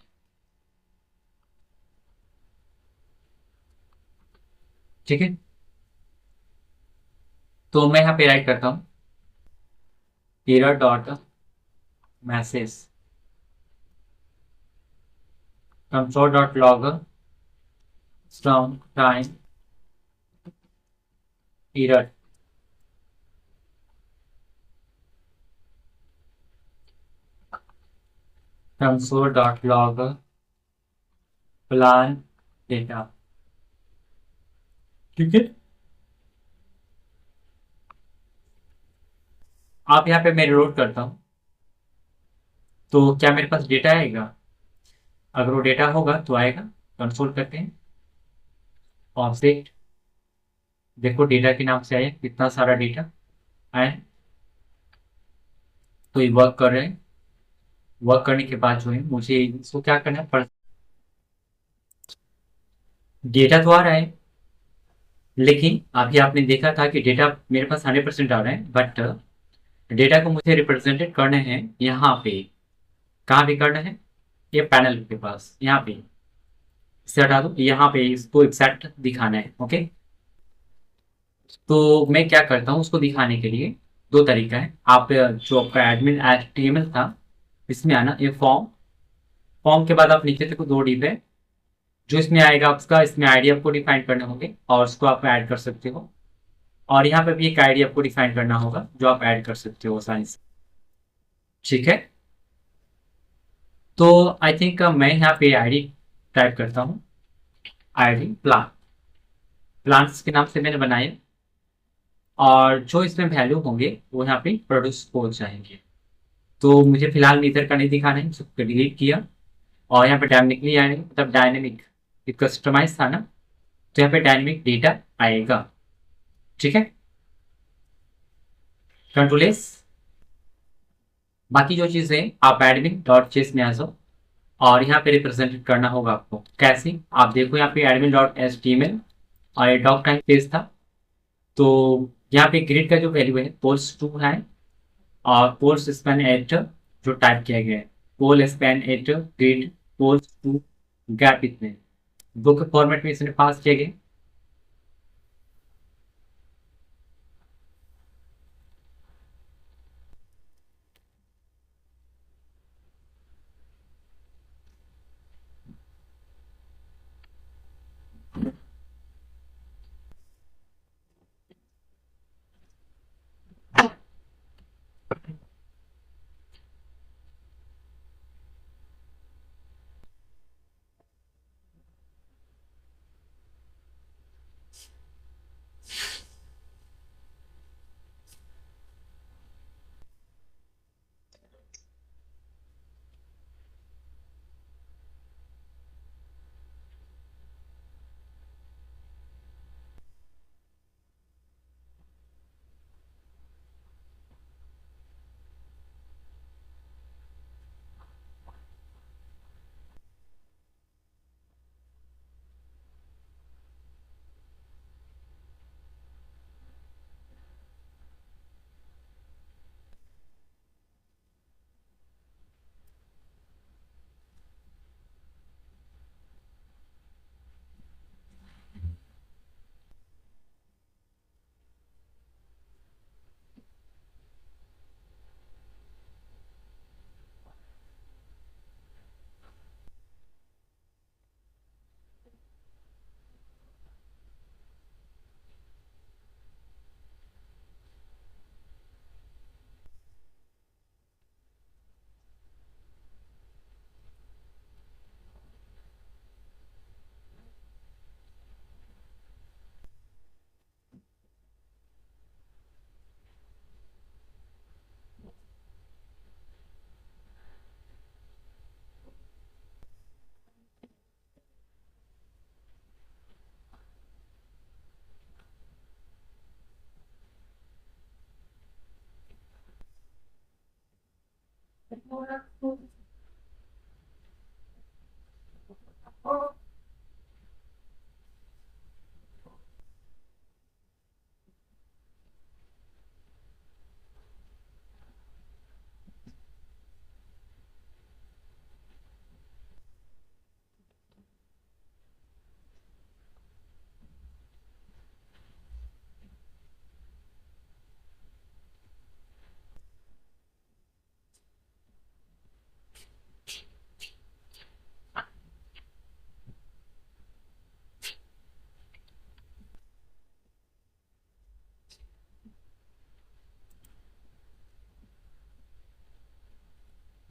ठीक है। तो मैं यहाँ पे राइट करता हूँ, error dot message console dot log from time error, console dot log plan data, ठीक है। आप यहाँ पे मैं लोड करता हूँ, तो क्या मेरे पास डेटा आएगा, अगर वो डेटा होगा तो आएगा, कंसोल करते हैं, ऑब्जेक्ट, देखो डेटा के नाम से आया, कितना सारा डेटा आया, तो ये वर्क कर रहे हैं। वर्क करने के बाद जो है मुझे इसको क्या करना है, डेटा तो आ रहा है, लेकिन अभी आपने देखा था कि डेटा मेरे पास 100% आ रहा है, बट डेटा को मुझे रिप्रेजेंटेड करना है यहाँ पे, कहाँ पे करना है, ये पैनल के पास, यहाँ पे, इसे हटा दो, यहाँ पे इसको एग्जैक्ट दिखाना है, ओके। तो मैं क्या करता हूँ उसको दिखाने के लिए, दो तरीका है, आप जो आपका एडमिन HTML था इसमें आना, ये फॉर्म, फॉर्म के बाद आप नीचे देखो 2 डिव है, जो इसमें आएगा आपका, इसमें आईडी आपको डिफाइन करने होंगे और उसको आप ऐड कर सकते हो, और यहाँ पे भी एक आईडी आपको डिफाइन करना होगा जो आप ऐड कर सकते हो आसानी से, ठीक है। तो आई थिंक मैं यहाँ पे आईडी टाइप करता हूँ। आईडी प्लान, प्लान्स के नाम से मैंने बनाए, और जो इसमें वैल्यू होंगे वो यहाँ पे प्रोड्यूस हो जाएंगे। तो मुझे फिलहाल मीटर का नहीं दिखाना है, उसको डिलीट किया। और यहाँ पे डायनेमिकली आएंगे, मतलब डायनेमिक कस्टमाइज था ना, तो यहाँ पे डायनेमिक डेटा आएगा। ठीक है, कंट्रोल एस। बाकी जो चीजें आप एडमिन डॉट जेएस में आ जाओ, और यहाँ पे रिप्रेजेंट करना होगा आपको। कैसे, आप देखो यहाँ पे admin dot H T M L और ये डॉक टाइप पेज था। तो यहाँ पे ग्रिड का जो वैल्यू है पोल्स 2 है, और पोल्स स्पैन एट जो टाइप किया गया है, pole span eight grid poles 2 gap इतने दो के फॉर्मेट में इसने पास किए गए।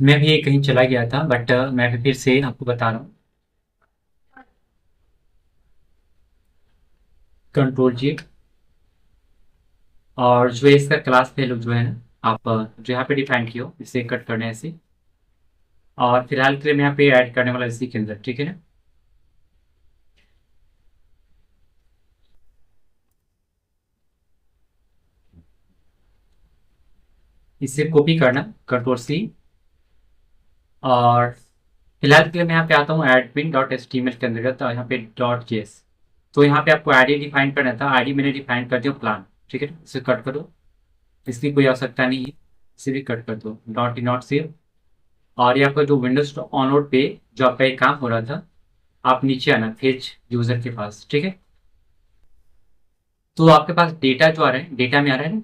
मैं भी कहीं चला गया था, बट मैं भी फिर से आपको बता रहा हूँ। कंट्रोल जी, और जो है इसका क्लास वैल्यू जो है ना, आप जो यहाँ पे डिफाइन किया हो इसे कट करना है ऐसे। और फिलहाल के लिए मैं यहाँ पे ऐड करने वाला इसी के अंदर, ठीक है ना। इसे कॉपी करना, कंट्रोल सी। और फिलहाल के लिए मैं यहाँ पे आता हूँ admin dot H T M L के अंतर्गत, और यहाँ पे डॉट जेएस। तो यहाँ पे आपको आईडी डिफाइन करना था, आईडी मैंने डिफाइन कर दिया प्लान, ठीक है। इसे कट करो, इसकी कोई आवश्यकता नहीं है, इसे भी कट कर दो, डॉट इन नॉट सेव। और ये आपका जो विंडोज ऑनलोड पे जो आपका एक काम हो रहा था, आप नीचे आना फेच यूजर के पास, ठीक है। तो आपके पास डेटा जो आ रहा है, डेटा में आ रहा है ना।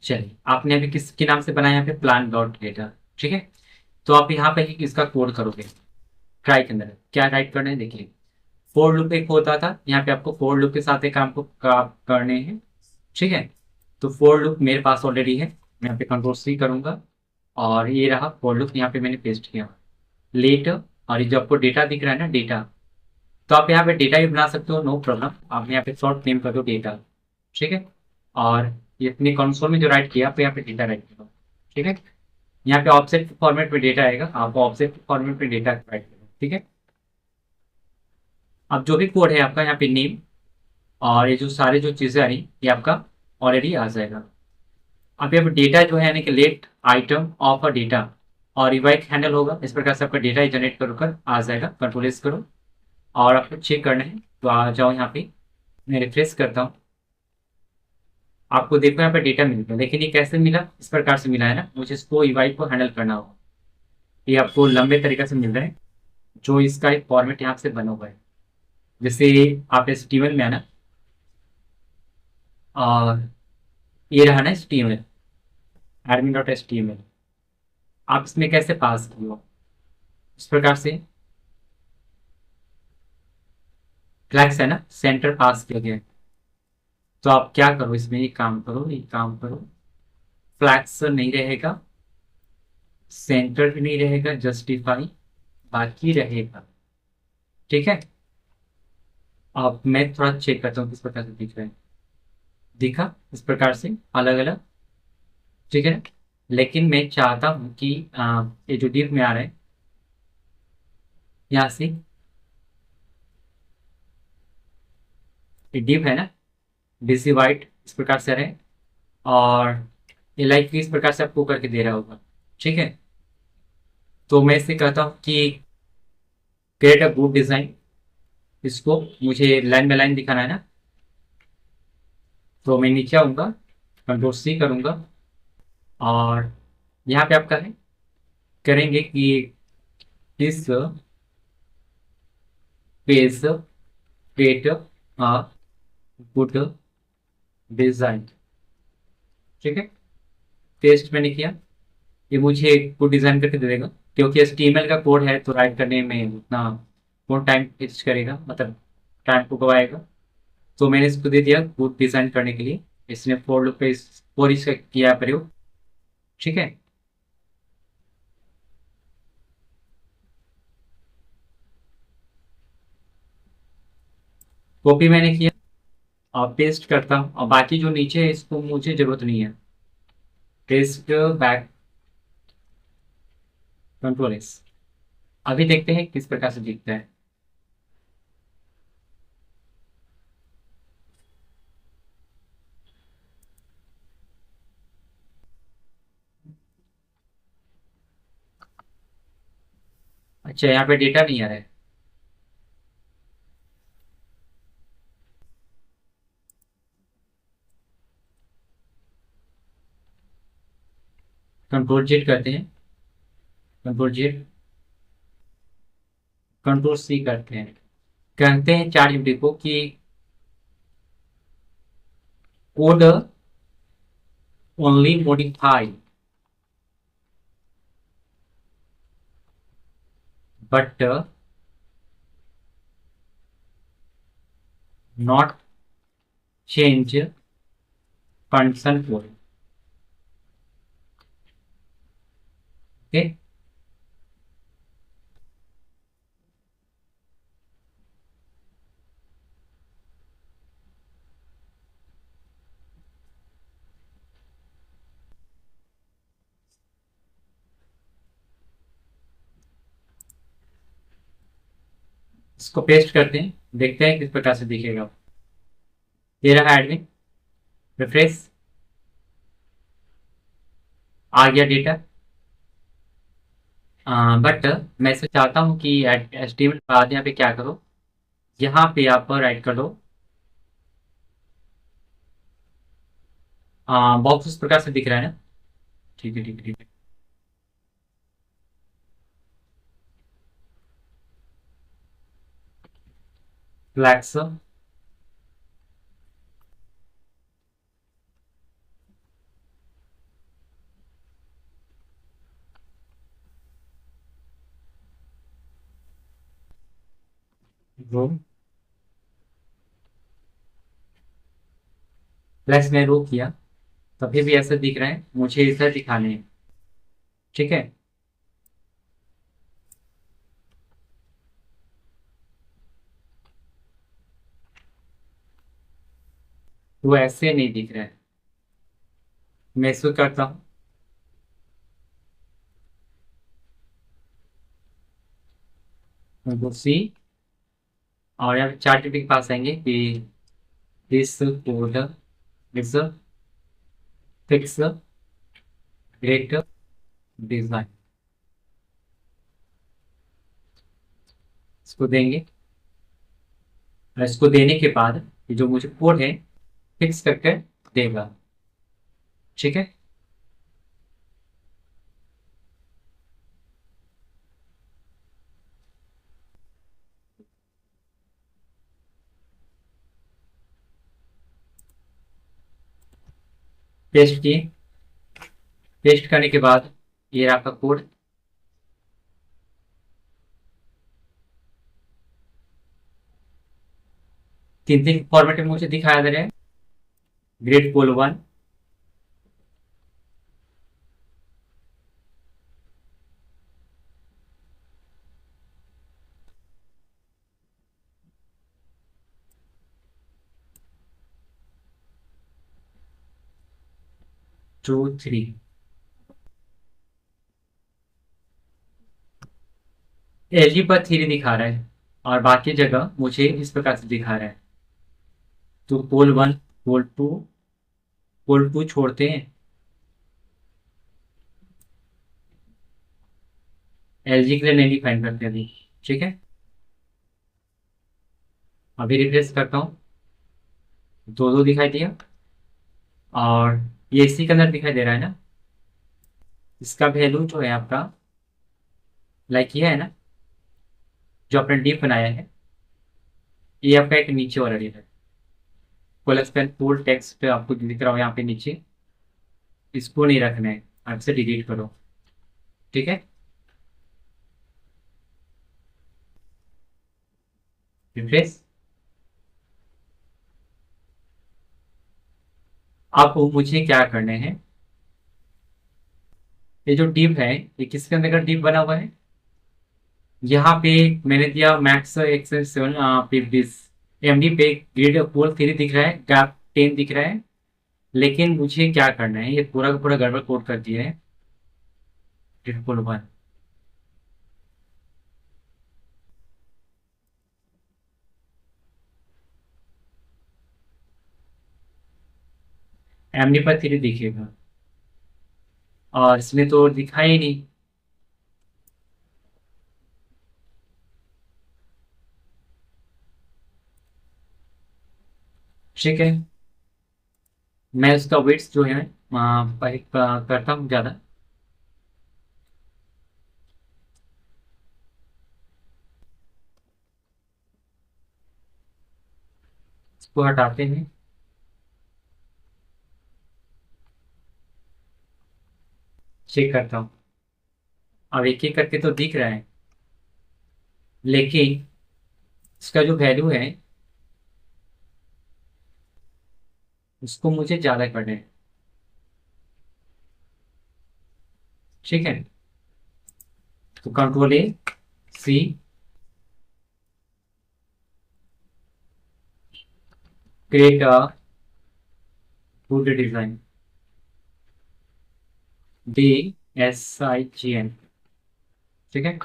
चलिए, आपने अभी किसके नाम से बनाया, यहाँ पे प्लान डॉट डेटा, ठीक है। तो आप यहाँ पे ही इसका कोड करोगे। ट्राई के अंदर क्या टाइप करना है देखिए। फोर लूप एक होता था, यहाँ पे आपको फोर लूप के साथ एक काम को करने हैं, ठीक है। तो फोर लूप मेरे पास ऑलरेडी है, मैं यहाँ पे कंट्रोल सी करूंगा, और ये रहा फोर लूप, यहाँ पे मैंने पेस्ट किया। लेट, और ये जो आपको डेटा दिख रहा है ना, डेटा, तो आप यहाँ पे डेटा भी बना सकते हो, नो प्रॉब्लम। आप यहाँ पे शॉर्ट नेम कर दो डेटा, ठीक है। और ये अपनी कंसोल में जो राइट किया आप यहाँ पे डेटा राइट करो, ठीक है। यहाँ पे ऑब्जेक्ट फॉर्मेट में डेटा आएगा, आप ऑब्जेक्ट फॉर्मेट में डेटा राइट करो, ठीक है। अब जो भी कोड है आपका यहाँ पे नेम और ये जो सारे जो चीजें आ रही ये आपका ऑलरेडी आ जाएगा। अब यहाँ पे डेटा जो है यानी कि let item of a data और रिवाइट हैंडल होगा, इस प्रकार से आपका डेटा जनरेट कर आ जाएगा। कंट्रोल एस करो और आपको चेक करना है तो आ जाओ यहाँ पे, मैं रिफ्रेश करता हूँ। आपको देखो यहाँ पे डेटा मिल गया, लेकिन ये कैसे मिला, इस प्रकार से मिला है ना, मुझे इसको ईवाई को हैंडल करना होगा। ये आपको लंबे तरीके से मिल रहा है, जो इसका एक फॉर्मेट यहाँ से बना हुआ है। जैसे आप HTML में आना और ये रहा ना HTML, admin.html, आप इसमें कैसे पास किए हो, इस प्रकार से फ्लैक्स है ना, सेंटर पास किया गया है। तो आप क्या करो, इसमें एक काम करो, एक काम करो, फ्लैक्स नहीं रहेगा, सेंटर भी नहीं रहेगा, जस्टिफाई बाकी रहेगा, ठीक है। अब मैं थोड़ा चेक करता हूँ किस प्रकार से दिख रहा है, दिखा इस प्रकार से अलग अलग, ठीक है। लेकिन मैं चाहता हूँ कि ये जो डिव में आ रहा है यहाँ से, ये डिव है ना, बिजी वाइट इस प्रकार से रहे, और ये लाइक इस प्रकार से आपको करके दे रहा होगा, ठीक है। तो मैं इससे कहता हूँ कि क्रिएट अ गुड डिजाइन, इसको मुझे लाइन बाय लाइन दिखाना है ना, तो मैं नीचे आऊंगा, कंट्रोल C करूंगा, और यहाँ पे आपका है करेंगे कि इस page create a good design, ठीक है। टेस्ट मैंने किया, ये मुझे गुड डिजाइन करके दे देगा, क्योंकि HTML का कोड है तो राइट करने में उतना कौन टाइम वेस्ट करेगा, मतलब टाइम को गवाएगा। तो मैंने इसको दे दिया गुड डिजाइन करने के लिए, इसने फोर लूप पे फोर इसका किया प्रयोग, ठीक है। कॉपी मैंने किया और पेस्ट करता हूँ, और बाकी जो नीचे है इसको मुझे जरूरत नहीं है, पेस्ट बैक, कंट्रोल S। अभी देखते हैं किस प्रकार से दिखता है। अच्छा, यहाँ पे डेटा नहीं आ रहा है, कंट्रोल Z करते हैं, कंट्रोल Z, कंट्रोल C करते हैं, कहते हैं चार यूनिट को कि code only modify but not change function code, okay. इसको पेस्ट करते हैं, देखते हैं किस प्रकार से दिखेगा। ये रहा एडमिन, रिफ्रेश, आ गया डेटा। बट मैं इसे चाहता हूँ कि HTML बाद यहाँ पे क्या करो, यहाँ पे आप राइट कर दो बॉक्स, इस प्रकार से दिख रहा है ना, ठीक है ठीक है ठीक है। फ्लैक्स, फ्लैक्स में रो किया, तभी भी ऐसा दिख रहा है, मुझे इधर दिखाने हैं, ठीक है। तो ऐसे नहीं दिख रहा है। मैं इसको करता हूँ सी, और यहाँ पे चार्ट के पास आएंगे कि this code is fix great design, इसको देंगे। और इसको देने के बाद ये जो मुझे कोड है फिक्स करके देगा। ठीक है, पेस्ट किए। पेस्ट करने के बाद ये रहा आपका कोड। तीन तीन फॉर्मेट में मुझे दिखाया दे रहा है। ग्रेड कोल 1, 2, 3। एलजी पर 3 दिखा रहा है और बाकी जगह मुझे इस प्रकार से दिखा रहा है। तो पोल 1, पोल 2 छोड़ते हैं। एलजी के लिए नहीं डिफाइन करते अभी। ठीक है, अभी रिफ्रेश करता हूँ। दो दो दिखाई दिया, और ये इसी के अंदर दिखाई दे रहा है ना। इसका वैल्यू जो है आपका, लाइक ये है ना जो आपने डिप बनाया है, ये आपका एक नीचे वाला डिप है। कोलस पेन फुल टेक्स्ट पे आपको दिख रहा हो यहाँ पे नीचे, इसको नहीं रखना है, आपसे डिलीट करो। ठीक है, रिफ्रेश। अब मुझे क्या करने हैं, ये जो डिप है ये किसके अंदर का डिप बना हुआ है। यहाँ पे मैंने दिया मैक्स एक्सेल 7 50 एमडी पे ग्रेड पोल 3 दिख रहा है, गैप 10 दिख रहा है। लेकिन मुझे क्या करना है, ये पूरा का पूरा गड़बड़ कोड कर दिया है। ग्रेड पोल 1, एमडी पर 3 दिखेगा, और इसमें तो दिखा ही नहीं। ठीक है, मैं उसका वेट्स जो है करता हूँ ज़्यादा। इसको हटाते हैं। चेक करता हूँ, अब एक एक करके तो दिख रहा है, लेकिन इसका जो वैल्यू है उसको मुझे ज़्यादा करना है। ठीक है, तो control A C, create a food design, DSIGN। ठीक है,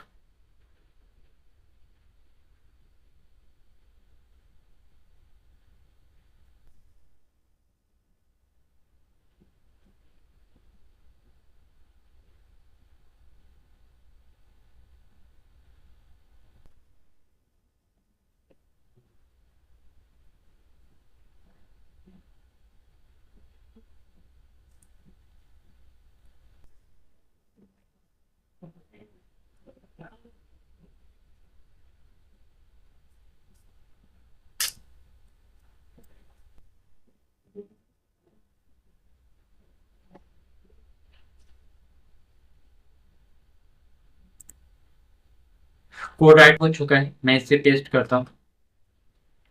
कोड राइट हो चुका है। मैं इसे पेस्ट करता हूँ,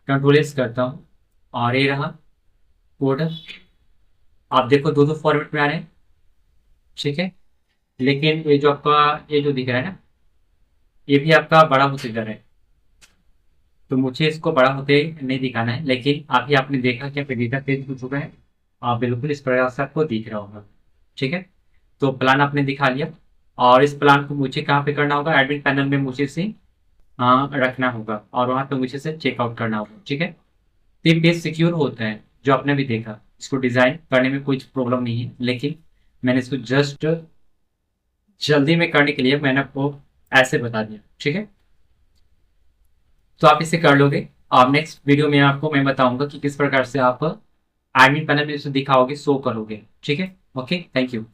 कंट्रोल एस करता हूँ, और ये रहा कोड। आप देखो दो दो फॉर्मेट में आ रहे हैं। ठीक है, लेकिन ये जो आपका ये जो दिख रहा है ना, ये भी आपका बड़ा प्रोसीजर है। तो मुझे इसको बड़ा होते नहीं दिखाना है, लेकिन अभी आपने देखा कि आपका डेटा चेंज हो चुका है। आप बिल्कुल इस प्रकार से आपको दिख रहा होगा। ठीक है, तो प्लान आपने दिखा लिया, और इस प्लान को मुझे कहाँ पे करना होगा, एडमिन पैनल में मुझे इसे रखना होगा, और वहाँ पे मुझे इसे चेकआउट करना होगा। ठीक है, तो ये पेज सिक्योर होता है, जो आपने भी देखा। इसको डिजाइन करने में कोई प्रॉब्लम नहीं है, लेकिन मैंने इसको जस्ट जल्दी में करने के लिए मैंने आपको ऐसे बता दिया। ठीक है, तो आप इसे कर लोगे। अब नेक्स्ट वीडियो में आपको मैं बताऊंगा कि किस प्रकार से आप एडमिन पैनल में इसे दिखाओगे, शो करोगे। ठीक है, ओके, थैंक यू।